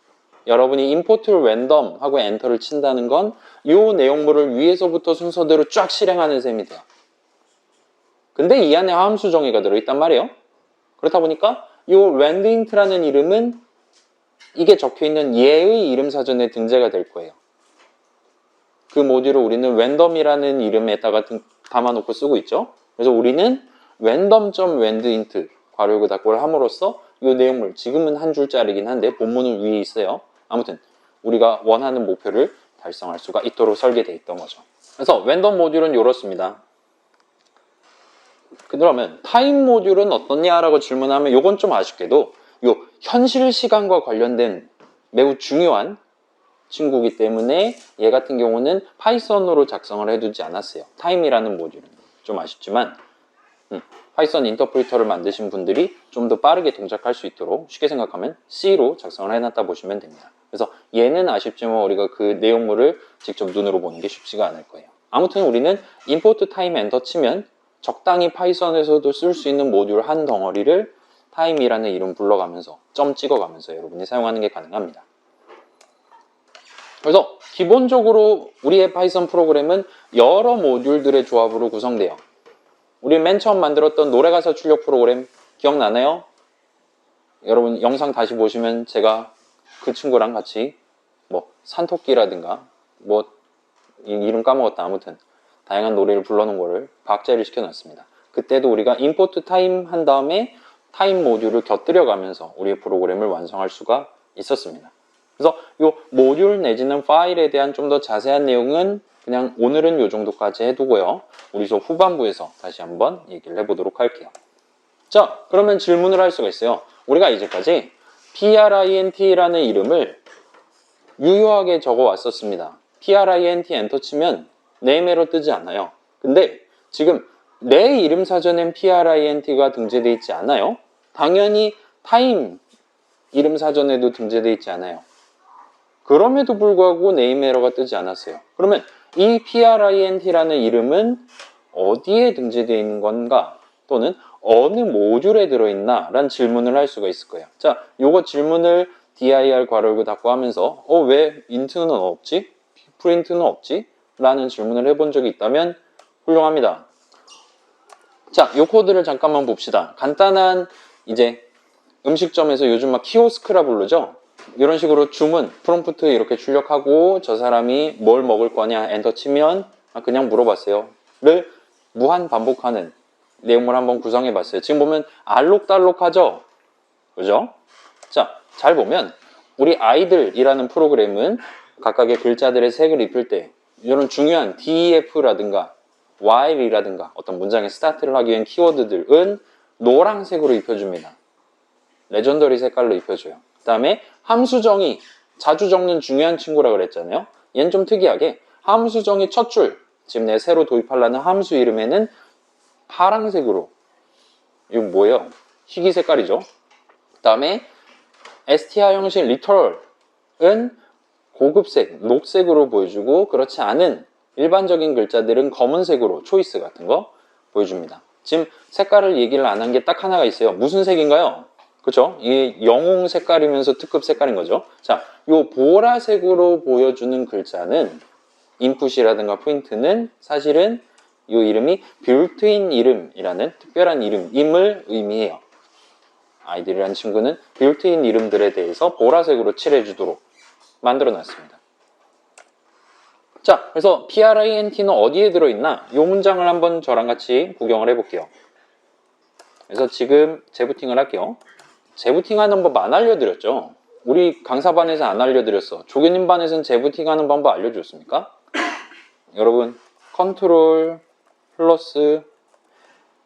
여러분이 import random 하고 엔터를 친다는 건 이 내용물을 위에서부터 순서대로 쫙 실행하는 셈이 돼요. 근데 이 안에 함수 정의가 들어있단 말이에요. 그렇다 보니까 이 randint라는 이름은 이게 적혀있는 얘의 이름 사전에 등재가 될 거예요. 그 모듈을 우리는 random이라는 이름에다가 담아놓고 쓰고 있죠. 그래서 우리는 random.randint 괄호 열고 닫고를 함으로써 이 내용물, 지금은 한 줄짜리긴 한데 본문은 위에 있어요. 아무튼 우리가 원하는 목표를 달성할 수가 있도록 설계되어 있던 거죠. 그래서 랜덤 모듈은 이렇습니다. 그러면 타임 모듈은 어떻냐라고 질문하면 이건 좀 아쉽게도 요 현실 시간과 관련된 매우 중요한 친구이기 때문에 얘 같은 경우는 파이썬으로 작성을 해두지 않았어요. 타임이라는 모듈은 좀 아쉽지만 파이썬 인터프리터를 만드신 분들이 좀 더 빠르게 동작할 수 있도록 쉽게 생각하면 C로 작성을 해놨다 보시면 됩니다. 그래서 얘는 아쉽지만 우리가 그 내용물을 직접 눈으로 보는 게 쉽지가 않을 거예요. 아무튼 우리는 import time 엔터 치면 적당히 파이썬에서도 쓸 수 있는 모듈 한 덩어리를 time이라는 이름 불러가면서 점 찍어가면서 여러분이 사용하는 게 가능합니다. 그래서 기본적으로 우리의 파이썬 프로그램은 여러 모듈들의 조합으로 구성돼요. 우리 맨 처음 만들었던 노래가사 출력 프로그램 기억나나요? 여러분 영상 다시 보시면 제가 그 친구랑 같이 뭐 산토끼라든가 뭐 이름 까먹었다. 아무튼 다양한 노래를 불러놓은 거를 박제를 시켜놨습니다. 그때도 우리가 import time 한 다음에 타임 모듈을 곁들여 가면서 우리의 프로그램을 완성할 수가 있었습니다. 그래서 이 모듈 내지는 파일에 대한 좀 더 자세한 내용은 그냥 오늘은 이 정도까지 해두고요. 우리 수업 후반부에서 다시 한번 얘기를 해보도록 할게요. 자, 그러면 질문을 할 수가 있어요. 우리가 이제까지 print라는 이름을 유효하게 적어 왔었습니다. print 엔터 치면 네임에러 뜨지 않아요. 근데 지금 내 이름 사전엔 print가 등재되어 있지 않아요. 당연히 타임 이름 사전에도 등재되어 있지 않아요. 그럼에도 불구하고 네임 에러가 뜨지 않았어요. 그러면 이 print라는 이름은 어디에 등재되어 있는 건가? 또는 어느 모듈에 들어있나? 라는 질문을 할 수가 있을 거예요. 자, 요거 질문을 dir 괄호 열고 닫고 하면서 왜 int는 없지? print는 없지? 라는 질문을 해본 적이 있다면 훌륭합니다. 자, 요 코드를 잠깐만 봅시다. 간단한 이제 음식점에서 요즘 막 키오스크라 부르죠? 이런 식으로 주문, 프롬프트 이렇게 출력하고 저 사람이 뭘 먹을 거냐 엔터 치면 그냥 물어봤어요. 를 무한 반복하는 내용을 한번 구성해 봤어요. 지금 보면 알록달록하죠? 그죠? 자, 잘 보면 우리 아이들이라는 프로그램은 각각의 글자들의 색을 입힐 때 이런 중요한 def라든가 while이라든가 어떤 문장의 스타트를 하기 위한 키워드들은 노란색으로 입혀줍니다. 레전더리 색깔로 입혀줘요. 그 다음에 함수정의, 자주 적는 중요한 친구라 그랬잖아요. 얘는 좀 특이하게 함수정의 첫 줄, 지금 내가 새로 도입하려는 함수 이름에는 파란색으로, 이거 뭐예요? 희귀 색깔이죠. 그 다음에 str 형식 리터럴은 고급색, 녹색으로 보여주고 그렇지 않은 일반적인 글자들은 검은색으로 초이스 같은 거 보여줍니다. 지금 색깔을 얘기를 안 한 게 딱 하나가 있어요. 무슨 색인가요? 그렇죠? 이게 영웅 색깔이면서 특급 색깔인 거죠. 자, 요 보라색으로 보여주는 글자는 인풋이라든가 프린트는 사실은 요 이름이 built-in 이름이라는 특별한 이름임을 의미해요. 아이들이라는 친구는 built-in 이름들에 대해서 보라색으로 칠해주도록 만들어 놨습니다. 자, 그래서 print는 어디에 들어있나? 요 문장을 한번 저랑 같이 구경을 해볼게요. 그래서 지금 재부팅을 할게요. 재부팅하는 법 안 알려드렸죠? 우리 강사반에서 안 알려드렸어. 조교님 반에서는 재부팅하는 방법 알려줬습니까? 여러분, 컨트롤 플러스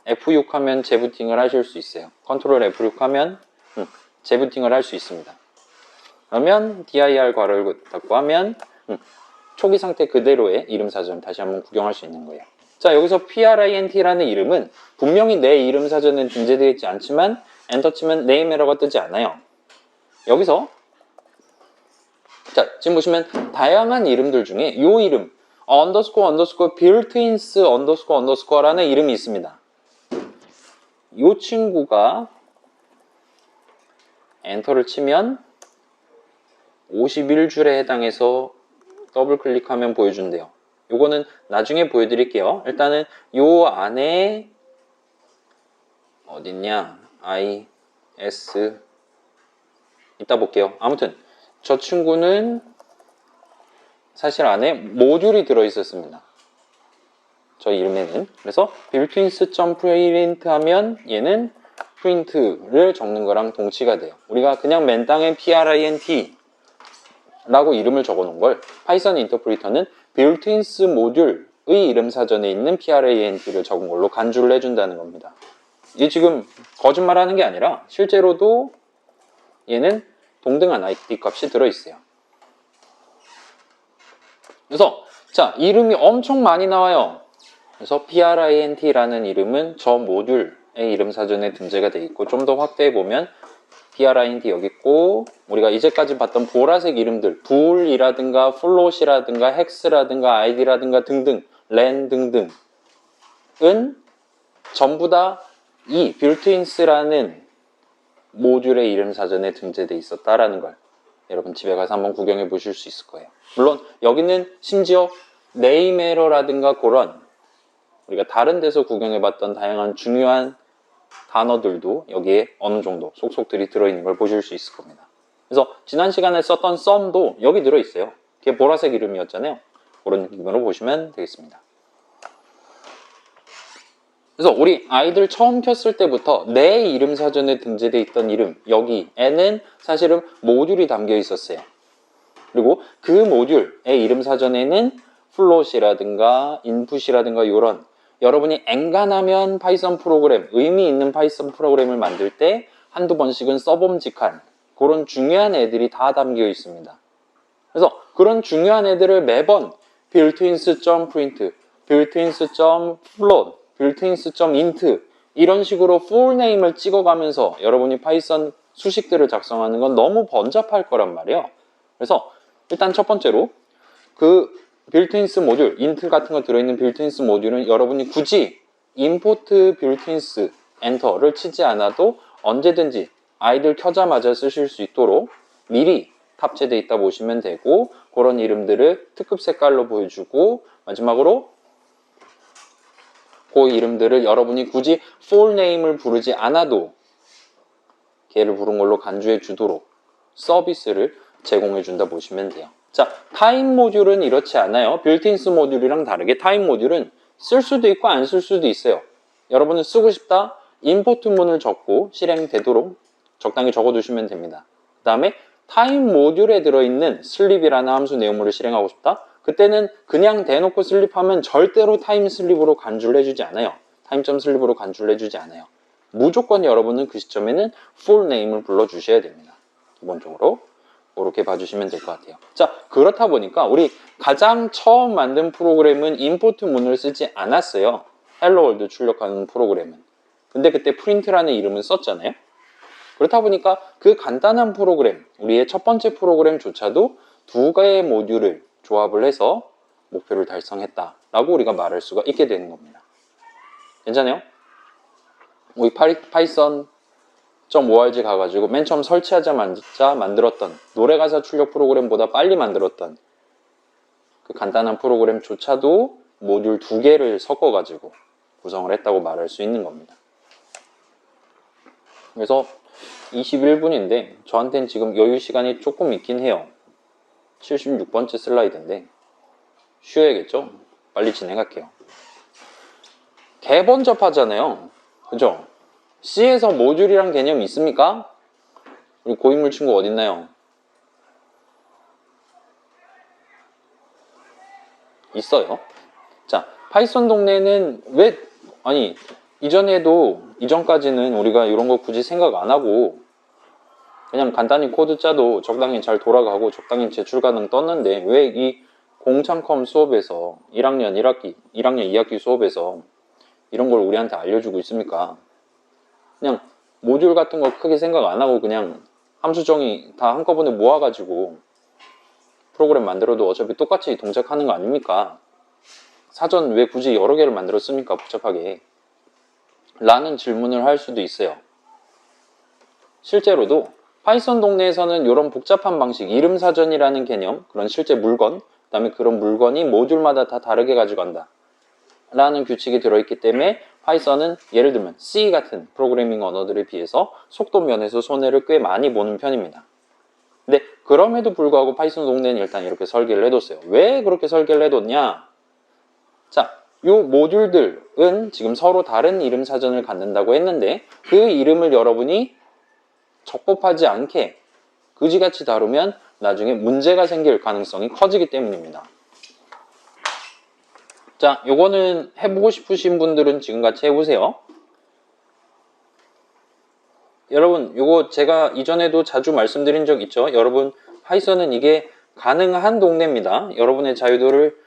F6 하면 재부팅을 하실 수 있어요. 컨트롤 F6 하면 재부팅을 할 수 있습니다. 그러면 dir 괄호 열고 닫고 하면 초기 상태 그대로의 이름 사전 다시 한번 구경할 수 있는 거예요. 자, 여기서 print라는 이름은 분명히 내 이름 사전엔 등재되어 있지 않지만 엔터 치면 네임 에러가 뜨지 않아요. 여기서 자, 지금 보시면 다양한 이름들 중에 이 이름 언더스코어 built-ins 언더스코어라는 이름이 있습니다. 이 친구가 엔터를 치면 51줄에 해당해서 더블 클릭하면 보여준대요. 요거는 나중에 보여드릴게요. 일단은 요 안에 어딨냐 is 이따 볼게요. 아무튼 저 친구는 사실 안에 모듈이 들어있었습니다. 저 이름에는. 그래서 builtins.print 하면 얘는 print를 적는 거랑 동치가 돼요. 우리가 그냥 맨 땅에 print 라고 이름을 적어 놓은 걸 파이썬 인터프리터는 built-ins 모듈의 이름 사전에 있는 print를 적은 걸로 간주를 해준다는 겁니다. 이게 지금 거짓말 하는 게 아니라 실제로도 얘는 동등한 id 값이 들어있어요. 그래서 자, 이름이 엄청 많이 나와요. 그래서 print라는 이름은 저 모듈의 이름 사전에 등재가 되어 있고, 좀 더 확대해 보면 print 여기 있고, 우리가 이제까지 봤던 보라색 이름들 bool이라든가 float이라든가 hex라든가 id라든가 등등 len 등등은 전부 다 이 built-ins라는 모듈의 이름 사전에 등재되어 있었다라는 걸 여러분 집에 가서 한번 구경해 보실 수 있을 거예요. 물론 여기는 심지어 name error라든가 그런 우리가 다른 데서 구경해 봤던 다양한 중요한 단어들도 여기에 어느 정도 속속들이 들어있는 걸 보실 수 있을 겁니다. 그래서 지난 시간에 썼던 sum도 여기 들어있어요. 그게 보라색 이름이었잖아요. 그런 느낌으로 보시면 되겠습니다. 그래서 우리 아이들 처음 켰을 때부터 내 이름 사전에 등재되어 있던 이름, 여기에는 사실은 모듈이 담겨 있었어요. 그리고 그 모듈의 이름 사전에는 플롯이라든가 인풋이라든가 이런 여러분이 엔간하면 파이썬 프로그램, 의미 있는 파이썬 프로그램을 만들 때 한두 번씩은 써봄직한 그런 중요한 애들이 다 담겨 있습니다. 그래서 그런 중요한 애들을 매번 built-ins.print, built-ins.float, built-ins.int 이런 식으로 full name을 찍어가면서 여러분이 파이썬 수식들을 작성하는 건 너무 번잡할 거란 말이에요. 그래서 일단 첫 번째로 그 built-ins 모듈, int 같은 거 들어있는 built-ins 모듈은 여러분이 굳이 import built-ins enter를 치지 않아도 언제든지 아이들 켜자마자 쓰실 수 있도록 미리 탑재되어 있다 보시면 되고, 그런 이름들을 특급 색깔로 보여주고, 마지막으로 그 이름들을 여러분이 굳이 full name을 부르지 않아도 걔를 부른 걸로 간주해 주도록 서비스를 제공해 준다 보시면 돼요. 자, 타임 모듈은 이렇지 않아요. 빌트인스 모듈이랑 다르게 타임 모듈은 쓸 수도 있고 안 쓸 수도 있어요. 여러분은 쓰고 싶다, 임포트 문을 적고 실행되도록 적당히 적어두시면 됩니다. 그 다음에 타임 모듈에 들어있는 슬립이라는 함수 내용물을 실행하고 싶다? 그때는 그냥 대놓고 슬립하면 절대로 타임 슬립으로 간주를 해주지 않아요. 타임점 슬립으로 간주를 해주지 않아요. 무조건 여러분은 그 시점에는 full name을 불러주셔야 됩니다. 기본적으로 그렇게 봐주시면 될 것 같아요. 자, 그렇다 보니까 우리 가장 처음 만든 프로그램은 임포트 문을 쓰지 않았어요. 헬로 월드 출력하는 프로그램은. 근데 그때 프린트라는 이름을 썼잖아요. 그렇다 보니까 그 간단한 프로그램, 우리의 첫 번째 프로그램조차도 두 개의 모듈을 조합을 해서 목표를 달성했다라고 우리가 말할 수가 있게 되는 겁니다. 괜찮아요? 우리 python.org 가가지고 맨 처음 설치하자마자 만들었던 노래가사 출력 프로그램보다 빨리 만들었던 그 간단한 프로그램조차도 모듈 두 개를 섞어가지고 구성을 했다고 말할 수 있는 겁니다. 그래서 21분인데 저한테는 지금 여유 시간이 조금 있긴 해요. 76번째 슬라이드인데 쉬어야겠죠? 빨리 진행할게요. 개번잡하잖아요. 그죠? C에서 모듈이란 개념이 있습니까? 우리 고인물 친구 어딨나요? 있어요. 자, 파이썬 동네는 왜, 아니, 이전까지는 우리가 이런 거 굳이 생각 안 하고 그냥 간단히 코드 짜도 적당히 잘 돌아가고 적당히 제출 가능 떴는데 왜 이 공창컴 수업에서 1학년 2학기 수업에서 이런 걸 우리한테 알려주고 있습니까? 그냥 모듈 같은 거 크게 생각 안 하고 그냥 함수 정의 다 한꺼번에 모아가지고 프로그램 만들어도 어차피 똑같이 동작하는 거 아닙니까? 사전 왜 굳이 여러 개를 만들었습니까? 복잡하게. 라는 질문을 할 수도 있어요. 실제로도 파이썬 동네에서는 이런 복잡한 방식, 이름 사전이라는 개념, 그런 실제 물건, 그 다음에 그런 물건이 모듈마다 다 다르게 가져간다 라는 규칙이 들어있기 때문에 파이썬은 예를 들면 C 같은 프로그래밍 언어들에 비해서 속도 면에서 손해를 꽤 많이 보는 편입니다. 근데 그럼에도 불구하고 파이썬 동네는 일단 이렇게 설계를 해뒀어요. 왜 그렇게 설계를 해뒀냐? 자, 요 모듈들은 지금 서로 다른 이름 사전을 갖는다고 했는데 그 이름을 여러분이 적법하지 않게 그지같이 다루면 나중에 문제가 생길 가능성이 커지기 때문입니다. 자, 요거는 해보고 싶으신 분들은 지금 같이 해보세요. 여러분 이거 제가 이전에도 자주 말씀드린 적 있죠. 여러분 파이썬은 이게 가능한 동네입니다. 여러분의 자유도를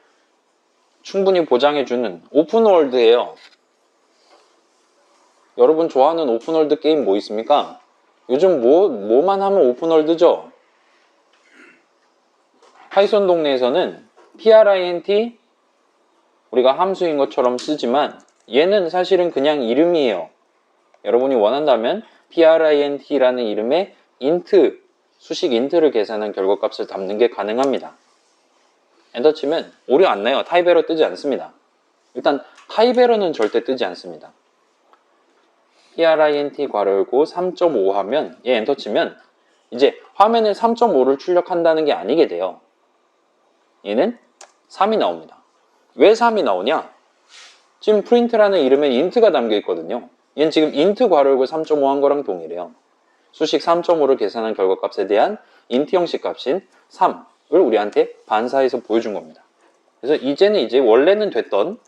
충분히 보장해주는 오픈월드예요. 여러분 좋아하는 오픈월드 게임 뭐 있습니까? 요즘 뭐만 하면 오픈월드죠? 파이썬 동네에서는 print 우리가 함수인 것처럼 쓰지만 얘는 사실은 그냥 이름이에요. 여러분이 원한다면 print라는 이름의 int, 수식 int를 계산한 결과값을 담는 게 가능합니다. 엔터 치면 오류 안 나요. 타입 에러 뜨지 않습니다. 일단 타입 에러는 절대 뜨지 않습니다. print 괄호 열고 3.5 하면 얘 엔터 치면 이제 화면에 3.5를 출력한다는 게 아니게 돼요. 얘는 3이 나옵니다. 왜 3이 나오냐? 지금 print라는 이름에 int가 담겨 있거든요. 얘는 지금 int 괄호 열고 3.5 한 거랑 동일해요. 수식 3.5를 계산한 결과값에 대한 int 형식 값인 3을 우리한테 반사해서 보여준 겁니다. 그래서 이제는 이제 원래는 됐던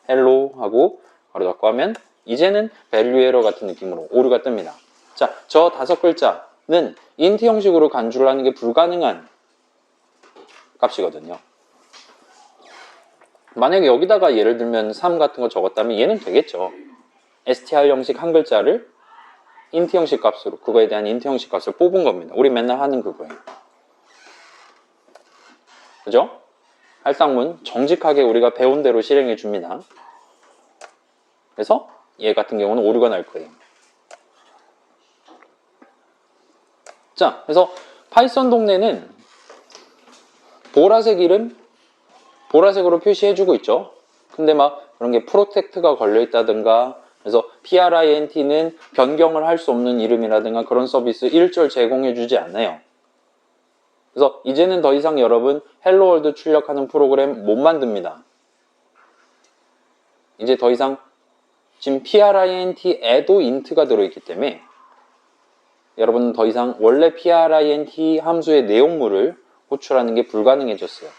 hello 하고 괄호 닫고 하면 이제는 value error 같은 느낌으로 오류가 뜹니다. 자, 저 5글자는 int 형식으로 간주를 하는 게 불가능한 값이거든요. 만약에 여기다가 예를 들면 3 같은 거 적었다면 얘는 되겠죠. str 형식 한 글자를 int 형식 값으로 그거에 대한 int 형식 값을 뽑은 겁니다. 우리 맨날 하는 그거예요. 그죠? 할당문 정직하게 우리가 배운 대로 실행해 줍니다. 그래서 얘 같은 경우는 오류가 날 거예요. 자, 그래서 파이썬 동네는 보라색 이름 보라색으로 표시해주고 있죠. 근데 막 그런 게 프로텍트가 걸려있다든가 그래서 print는 변경을 할 수 없는 이름이라든가 그런 서비스 일절 제공해주지 않아요. 그래서 이제는 더 이상 여러분 헬로 월드 출력하는 프로그램 못 만듭니다. 이제 더 이상 지금 print에도 int가 들어있기 때문에 여러분은 더 이상 원래 print 함수의 내용물을 호출하는 게 불가능해졌어요.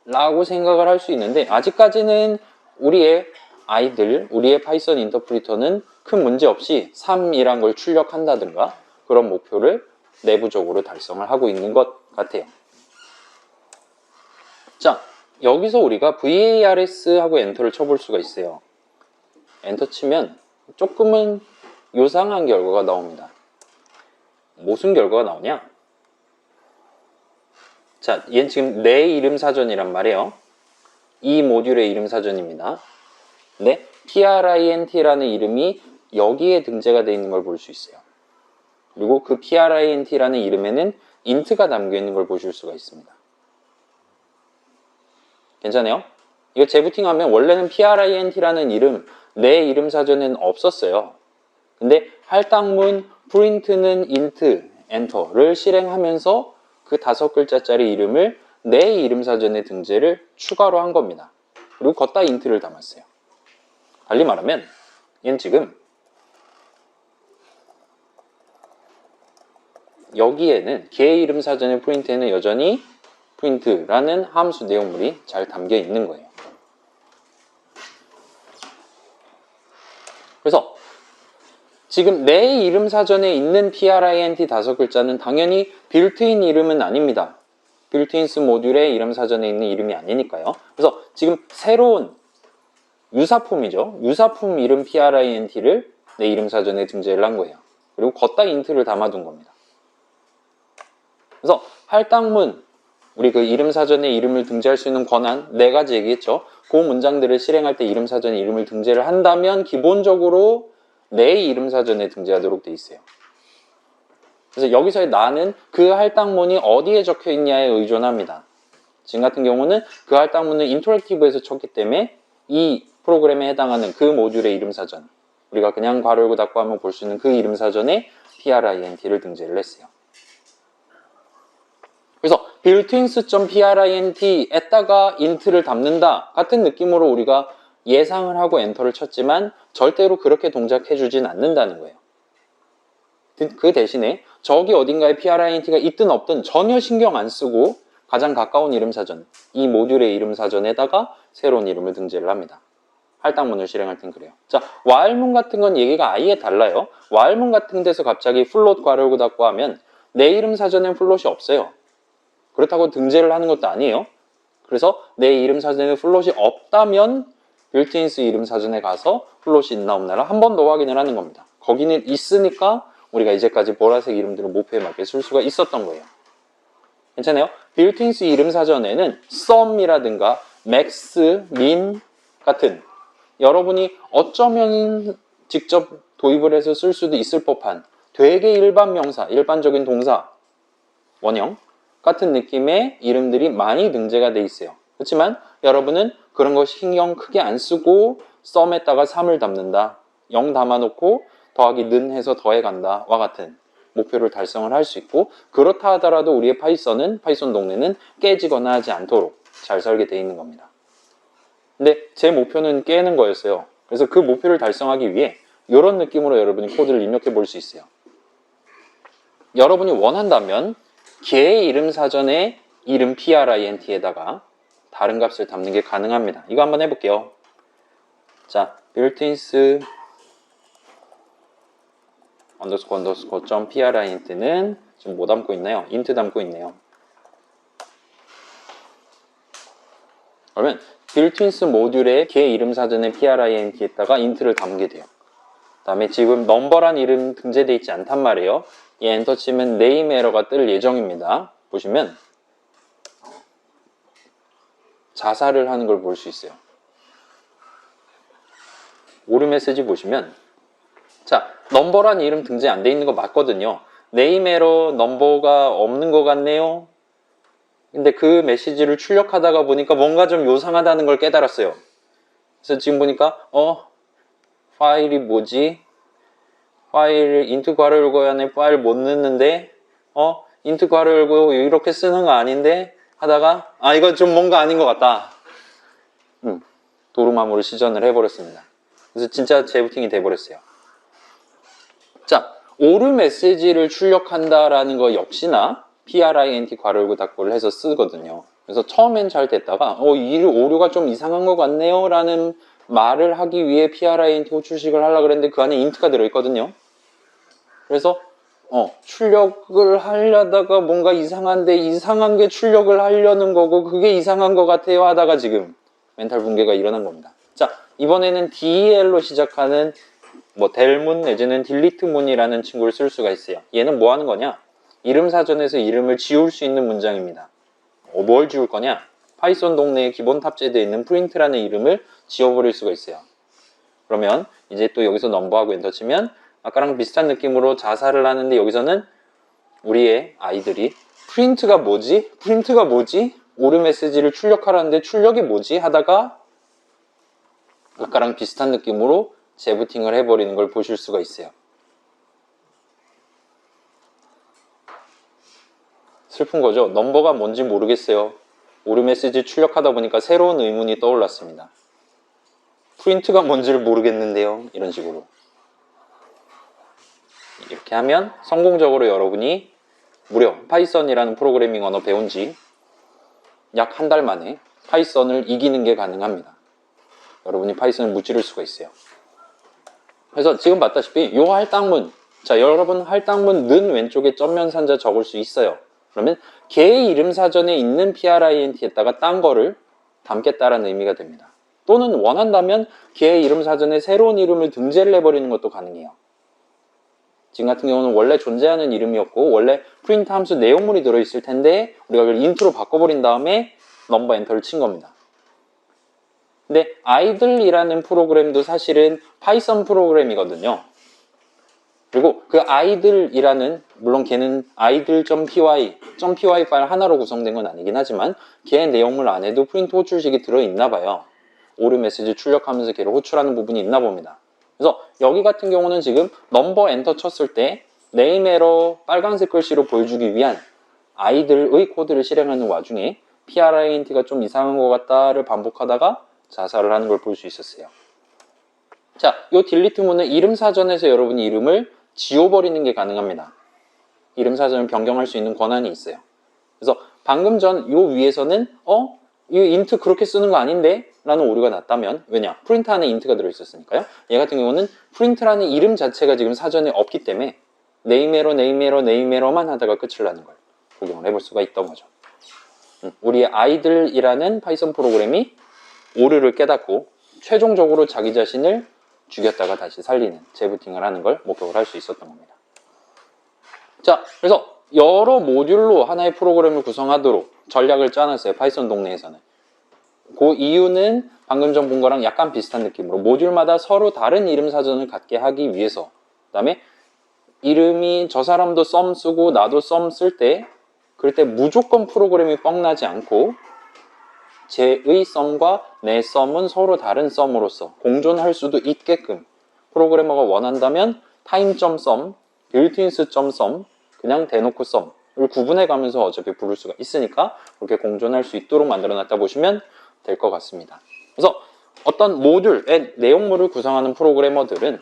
라고 생각을 할 수 있는데 아직까지는 우리의 아이들, 우리의 파이썬 인터프리터는 큰 문제 없이 3이란 걸 출력한다든가 그런 목표를 내부적으로 달성을 하고 있는 것 같아요. 자, 여기서 우리가 VARS 하고 엔터를 쳐볼 수가 있어요. 엔터 치면 조금은 요상한 결과가 나옵니다. 무슨 결과가 나오냐? 자, 얘는 지금 내 이름 사전이란 말이에요. 이 모듈의 이름 사전입니다. 근데 print라는 이름이 여기에 등재가 되어 있는 걸 볼 수 있어요. 그리고 그 print라는 이름에는 int가 담겨 있는 걸 보실 수가 있습니다. 괜찮아요? 이거 재부팅하면 원래는 print라는 이름, 내 이름 사전에는 없었어요. 근데 할당문 print는 int, enter를 실행하면서 그 5글자짜리 이름을 내 이름 사전에 등재를 추가로 한 겁니다. 그리고 걷다 int를 담았어요. 달리 말하면 얘는 지금 여기에는 걔 이름 사전의 프린트에는 여전히 print라는 함수 내용물이 잘 담겨 있는 거예요. 그래서 지금 내 이름 사전에 있는 print 5글자는 당연히 빌트인 이름은 아닙니다. 빌트인스 모듈의 이름 사전에 있는 이름이 아니니까요. 그래서 지금 새로운 유사품이죠. 유사품 이름 print를 내 이름 사전에 등재를 한 거예요. 그리고 걷다 int를 담아둔 겁니다. 그래서 할당문, 우리 그 이름 사전에 이름을 등재할 수 있는 권한 4가지 얘기했죠. 그 문장들을 실행할 때 이름 사전에 이름을 등재를 한다면 기본적으로 내 이름 사전에 등재하도록 돼 있어요. 그래서 여기서의 나는 그 할당문이 어디에 적혀 있냐에 의존합니다. 지금 같은 경우는 그 할당문을 인터랙티브에서 쳤기 때문에 이 프로그램에 해당하는 그 모듈의 이름 사전, 우리가 그냥 괄호 열고 닫고 하면 볼 수 있는 그 이름 사전에 print를 등재를 했어요. 그래서 builtins.print에다가 int를 담는다 같은 느낌으로 우리가 예상을 하고 엔터를 쳤지만 절대로 그렇게 동작해주진 않는다는 거예요. 그 대신에 저기 어딘가에 print가 있든 없든 전혀 신경 안 쓰고 가장 가까운 이름 사전, 이 모듈의 이름 사전에다가 새로운 이름을 등재를 합니다. 할당문을 실행할 땐 그래요. 자, while문 같은 건 얘기가 아예 달라요. while문 같은 데서 갑자기 float 괄호 닫고 하면 내 이름 사전엔 플롯이 없어요. 그렇다고 등재를 하는 것도 아니에요. 그래서 내 이름 사전에 플롯이 없다면 빌트인스 이름 사전에 가서 플롯이 있나 없나를 한 번 더 확인을 하는 겁니다. 거기는 있으니까 우리가 이제까지 보라색 이름들을 목표에 맞게 쓸 수가 있었던 거예요. 괜찮아요? 빌트인스 이름 사전에는 sum이라든가 max, min 같은 여러분이 어쩌면 직접 도입을 해서 쓸 수도 있을 법한 되게 일반 명사, 일반적인 동사, 원형 같은 느낌의 이름들이 많이 등재가 돼 있어요. 그렇지만 여러분은 그런 거 신경 크게 안 쓰고 sum에다가 3을 담는다. 0 담아놓고 더하기 는 해서 더해간다. 와 같은 목표를 달성을 할 수 있고 그렇다 하더라도 우리의 파이썬 동네는 깨지거나 하지 않도록 잘 설계되어 있는 겁니다. 근데 제 목표는 깨는 거였어요. 그래서 그 목표를 달성하기 위해 이런 느낌으로 여러분이 코드를 입력해 볼 수 있어요. 여러분이 원한다면 개의 이름 사전에 이름 print에다가 다른 값을 담는 게 가능합니다. 이거 한번 해볼게요. 자, built-ins __print는 지금 뭐 담고 있나요? int 담고 있네요. 그러면 built-ins 모듈에 개 이름 사전에 print에다가 int를 담게 돼요. 그 다음에 지금 넘버란 이름 등재되어 있지 않단 말이에요. 얘 엔터 치면 name 에러가 뜰 예정입니다. 보시면 자살을 하는 걸 볼 수 있어요. 오류 메시지 보시면 자, 넘버란 이름 등재 안 돼 있는 거 맞거든요. name 에러 넘버가 없는 것 같네요. 근데 그 메시지를 출력하다가 보니까 뭔가 좀 요상하다는 걸 깨달았어요. 그래서 지금 보니까 파일이 뭐지? 파일 int 괄호 열고 안에 파일 못 넣는데 int 괄호 열고 이렇게 쓰는 거 아닌데 하다가 이거 좀 뭔가 아닌 것 같다. 도루마무를 시전을 해버렸습니다. 그래서 진짜 재부팅이 돼버렸어요. 자, 오류 메시지를 출력한다라는 거 역시나 print 괄호 열고 닫고를 해서 쓰거든요. 그래서 처음엔 잘 됐다가 이 오류가 좀 이상한 것 같네요 라는 말을 하기 위해 print 호출식을 하려고 그랬는데 그 안에 int가 들어있거든요. 그래서 출력을 하려다가 뭔가 이상한데 이상한 게 출력을 하려는 거고 그게 이상한 것 같아요 하다가 지금 멘탈 붕괴가 일어난 겁니다. 자, 이번에는 del로 시작하는 del문 내지는 delete문이라는 친구를 쓸 수가 있어요. 얘는 뭐 하는 거냐? 이름 사전에서 이름을 지울 수 있는 문장입니다. 뭘 지울 거냐? 파이썬 동네에 기본 탑재되어 있는 print라는 이름을 지워버릴 수가 있어요. 그러면 이제 또 여기서 넘버하고 엔터 치면 아까랑 비슷한 느낌으로 자살을 하는데 여기서는 우리의 아이들이 프린트가 뭐지? 프린트가 뭐지? 오류 메시지를 출력하라는데 출력이 뭐지? 하다가 아까랑 비슷한 느낌으로 재부팅을 해버리는 걸 보실 수가 있어요. 슬픈 거죠? 넘버가 뭔지 모르겠어요. 오류 메시지 출력하다 보니까 새로운 의문이 떠올랐습니다. 프린트가 뭔지를 모르겠는데요. 이런 식으로. 이렇게 하면 성공적으로 여러분이 무려 파이썬이라는 프로그래밍 언어 배운 지 약 한 달 만에 파이썬을 이기는 게 가능합니다. 여러분이 파이썬을 무찌를 수가 있어요. 그래서 지금 봤다시피 이 할당문, 자, 여러분 할당문 는 왼쪽에 점면산자 적을 수 있어요. 그러면 개의 이름 사전에 있는 print에다가 딴 거를 담겠다라는 의미가 됩니다. 또는 원한다면 개의 이름 사전에 새로운 이름을 등재를 해버리는 것도 가능해요. 지금 같은 경우는 원래 존재하는 이름이었고 원래 프린트 함수 내용물이 들어있을 텐데 우리가 그걸 int로 바꿔버린 다음에 넘버 엔터를 친 겁니다. 근데 idle이라는 프로그램도 사실은 파이썬 프로그램이거든요. 그리고 그 idle이라는, 물론 걔는 idle.py 파일 하나로 구성된 건 아니긴 하지만 걔 내용물 안에도 프린트 호출식이 들어있나 봐요. 오류 메시지 출력하면서 걔를 호출하는 부분이 있나 봅니다. 그래서 여기 같은 경우는 지금 넘버 엔터 쳤을 때 네임 에러 빨간색 글씨로 보여주기 위한 idle의 코드를 실행하는 와중에 print가 좀 이상한 것 같다를 반복하다가 자살을 하는 걸 볼 수 있었어요. 자, 이 delete문은 이름 사전에서 여러분이 이름을 지워버리는 게 가능합니다. 이름 사전을 변경할 수 있는 권한이 있어요. 그래서 방금 전 요 위에서는 이 인트 그렇게 쓰는 거 아닌데? 라는 오류가 났다면, 왜냐? 프린트 안에 인트가 들어있었으니까요. 얘 같은 경우는 프린트라는 이름 자체가 지금 사전에 없기 때문에 네임에러, 네임에러, 네임에러만 하다가 끝을 나는 걸 적용을 해볼 수가 있던 거죠. 우리의 아이들이라는 파이썬 프로그램이 오류를 깨닫고 최종적으로 자기 자신을 죽였다가 다시 살리는 재부팅을 하는 걸 목격을 할 수 있었던 겁니다. 자, 그래서 여러 모듈로 하나의 프로그램을 구성하도록 전략을 짜놨어요. 파이썬 동네에서는. 그 이유는 방금 전 본 거랑 약간 비슷한 느낌으로 모듈마다 서로 다른 이름 사전을 갖게 하기 위해서, 그 다음에 이름이 저 사람도 썸 쓰고 나도 썸 쓸 때 그럴 때 무조건 프로그램이 뻥나지 않고 쟤의 썸과 내 썸은 서로 다른 썸으로서 공존할 수도 있게끔 프로그래머가 원한다면 time.sum, built-ins.sum, 그냥 대놓고 썸을 구분해 가면서 어차피 부를 수가 있으니까 그렇게 공존할 수 있도록 만들어 놨다 보시면 될 것 같습니다. 그래서 어떤 모듈의 내용물을 구성하는 프로그래머들은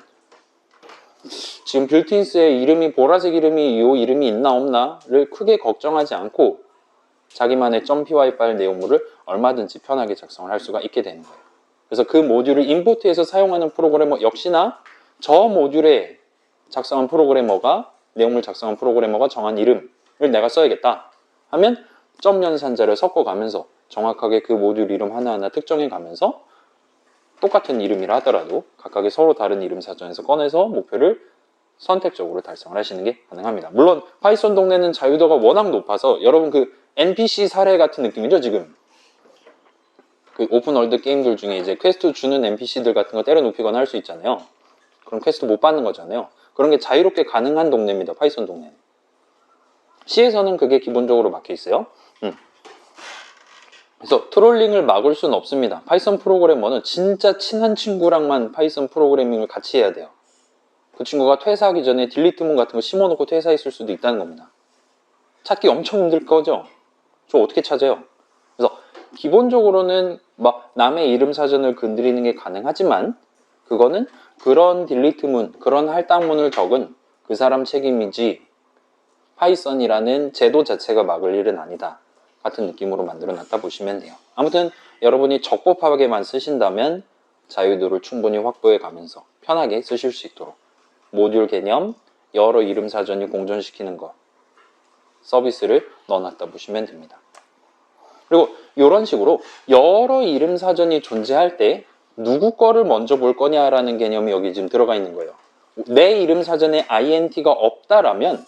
지금 빌트인스의 이름이 보라색 이름이 이 이름이 있나 없나를 크게 걱정하지 않고 자기만의 .py 파일 내용물을 얼마든지 편하게 작성을 할 수가 있게 되는 거예요. 그래서 그 모듈을 임포트해서 사용하는 프로그래머 역시나 저 모듈에 작성한 프로그래머가 내용물 작성한 프로그래머가 정한 이름을 내가 써야겠다 하면 연산자를 섞어가면서 정확하게 그 모듈 이름 하나하나 특정해 가면서 똑같은 이름이라 하더라도 각각의 서로 다른 이름 사전에서 꺼내서 목표를 선택적으로 달성을 하시는 게 가능합니다. 물론 파이썬 동네는 자유도가 워낙 높아서 여러분 그 NPC 사례 같은 느낌이죠. 지금 그 오픈월드 게임들 중에 이제 퀘스트 주는 NPC들 같은 거 때려 눕히거나 할 수 있잖아요. 그럼 퀘스트 못 받는 거잖아요. 그런 게 자유롭게 가능한 동네입니다. 파이썬 동네는. C에서는 그게 기본적으로 막혀 있어요. 그래서 트롤링을 막을 수는 없습니다. 파이썬 프로그래머는 진짜 친한 친구랑만 파이썬 프로그래밍을 같이 해야 돼요. 그 친구가 퇴사하기 전에 딜리트문 같은 거 심어놓고 퇴사했을 수도 있다는 겁니다. 찾기 엄청 힘들 거죠? 저 어떻게 찾아요? 그래서 기본적으로는 막 남의 이름 사전을 건드리는 게 가능하지만 그거는 그런 딜리트문, 그런 할당문을 적은 그 사람 책임이지 파이썬이라는 제도 자체가 막을 일은 아니다. 같은 느낌으로 만들어 놨다 보시면 돼요. 아무튼 여러분이 적법하게만 쓰신다면 자유도를 충분히 확보해 가면서 편하게 쓰실 수 있도록 모듈 개념, 여러 이름 사전이 공존시키는 거 서비스를 넣어놨다 보시면 됩니다. 그리고 이런 식으로 여러 이름 사전이 존재할 때 누구 거를 먼저 볼 거냐라는 개념이 여기 지금 들어가 있는 거예요. 내 이름 사전에 int가 없다라면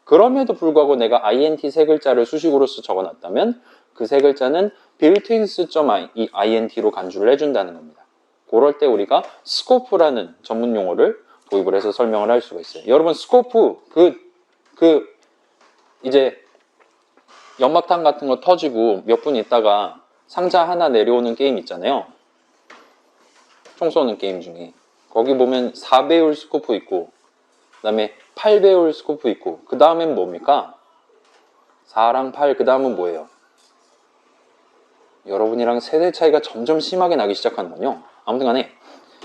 그럼에도 불구하고 내가 int 세 글자를 수식으로서 적어놨다면 그 세 글자는 built-ins.int로 간주를 해준다는 겁니다. 그럴 때 우리가 스코프라는 전문 용어를 도입을 해서 설명을 할 수가 있어요. 여러분 스코프 이제 연막탄 같은 거 터지고 몇 분 있다가 상자 하나 내려오는 게임 있잖아요. 총 쏘는 게임 중에 거기 보면 4배율 스코프 있고 그 다음에 8배율 스코프 있고 그 다음엔 뭡니까? 4랑 8, 그 다음은 뭐예요? 여러분이랑 세대 차이가 점점 심하게 나기 시작하는군요. 아무튼 간에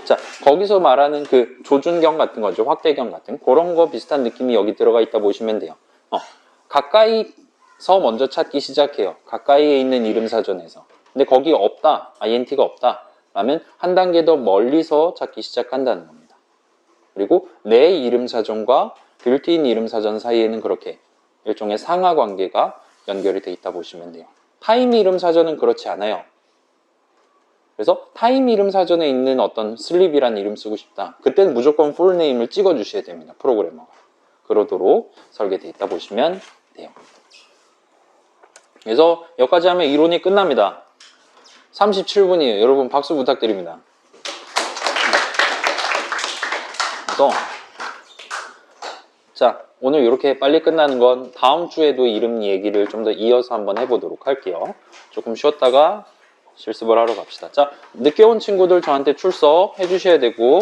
자, 거기서 말하는 그 조준경 같은 거죠. 확대경 같은 그런 거 비슷한 느낌이 여기 들어가 있다 보시면 돼요. 가까이서 먼저 찾기 시작해요. 가까이에 있는 이름 사전에서. 근데 거기 없다, int가 없다 라면 한 단계 더 멀리서 찾기 시작한다는 겁니다. 그리고 내 이름 사전과 빌트인 이름 사전 사이에는 그렇게 일종의 상하 관계가 연결이 돼 있다 보시면 돼요. 타임 이름 사전은 그렇지 않아요. 그래서 타임 이름 사전에 있는 어떤 슬립이란 이름 쓰고 싶다. 그때는 무조건 풀네임을 찍어 주셔야 됩니다. 프로그래머가. 그러도록 설계되어 있다 보시면 돼요. 그래서 여기까지 하면 이론이 끝납니다. 37분이에요. 여러분 박수 부탁드립니다. 그래서 자, 오늘 이렇게 빨리 끝나는 건 다음 주에도 이름 얘기를 좀 더 이어서 한번 해보도록 할게요. 조금 쉬었다가 실습을 하러 갑시다. 자, 늦게 온 친구들 저한테 출석 해주셔야 되고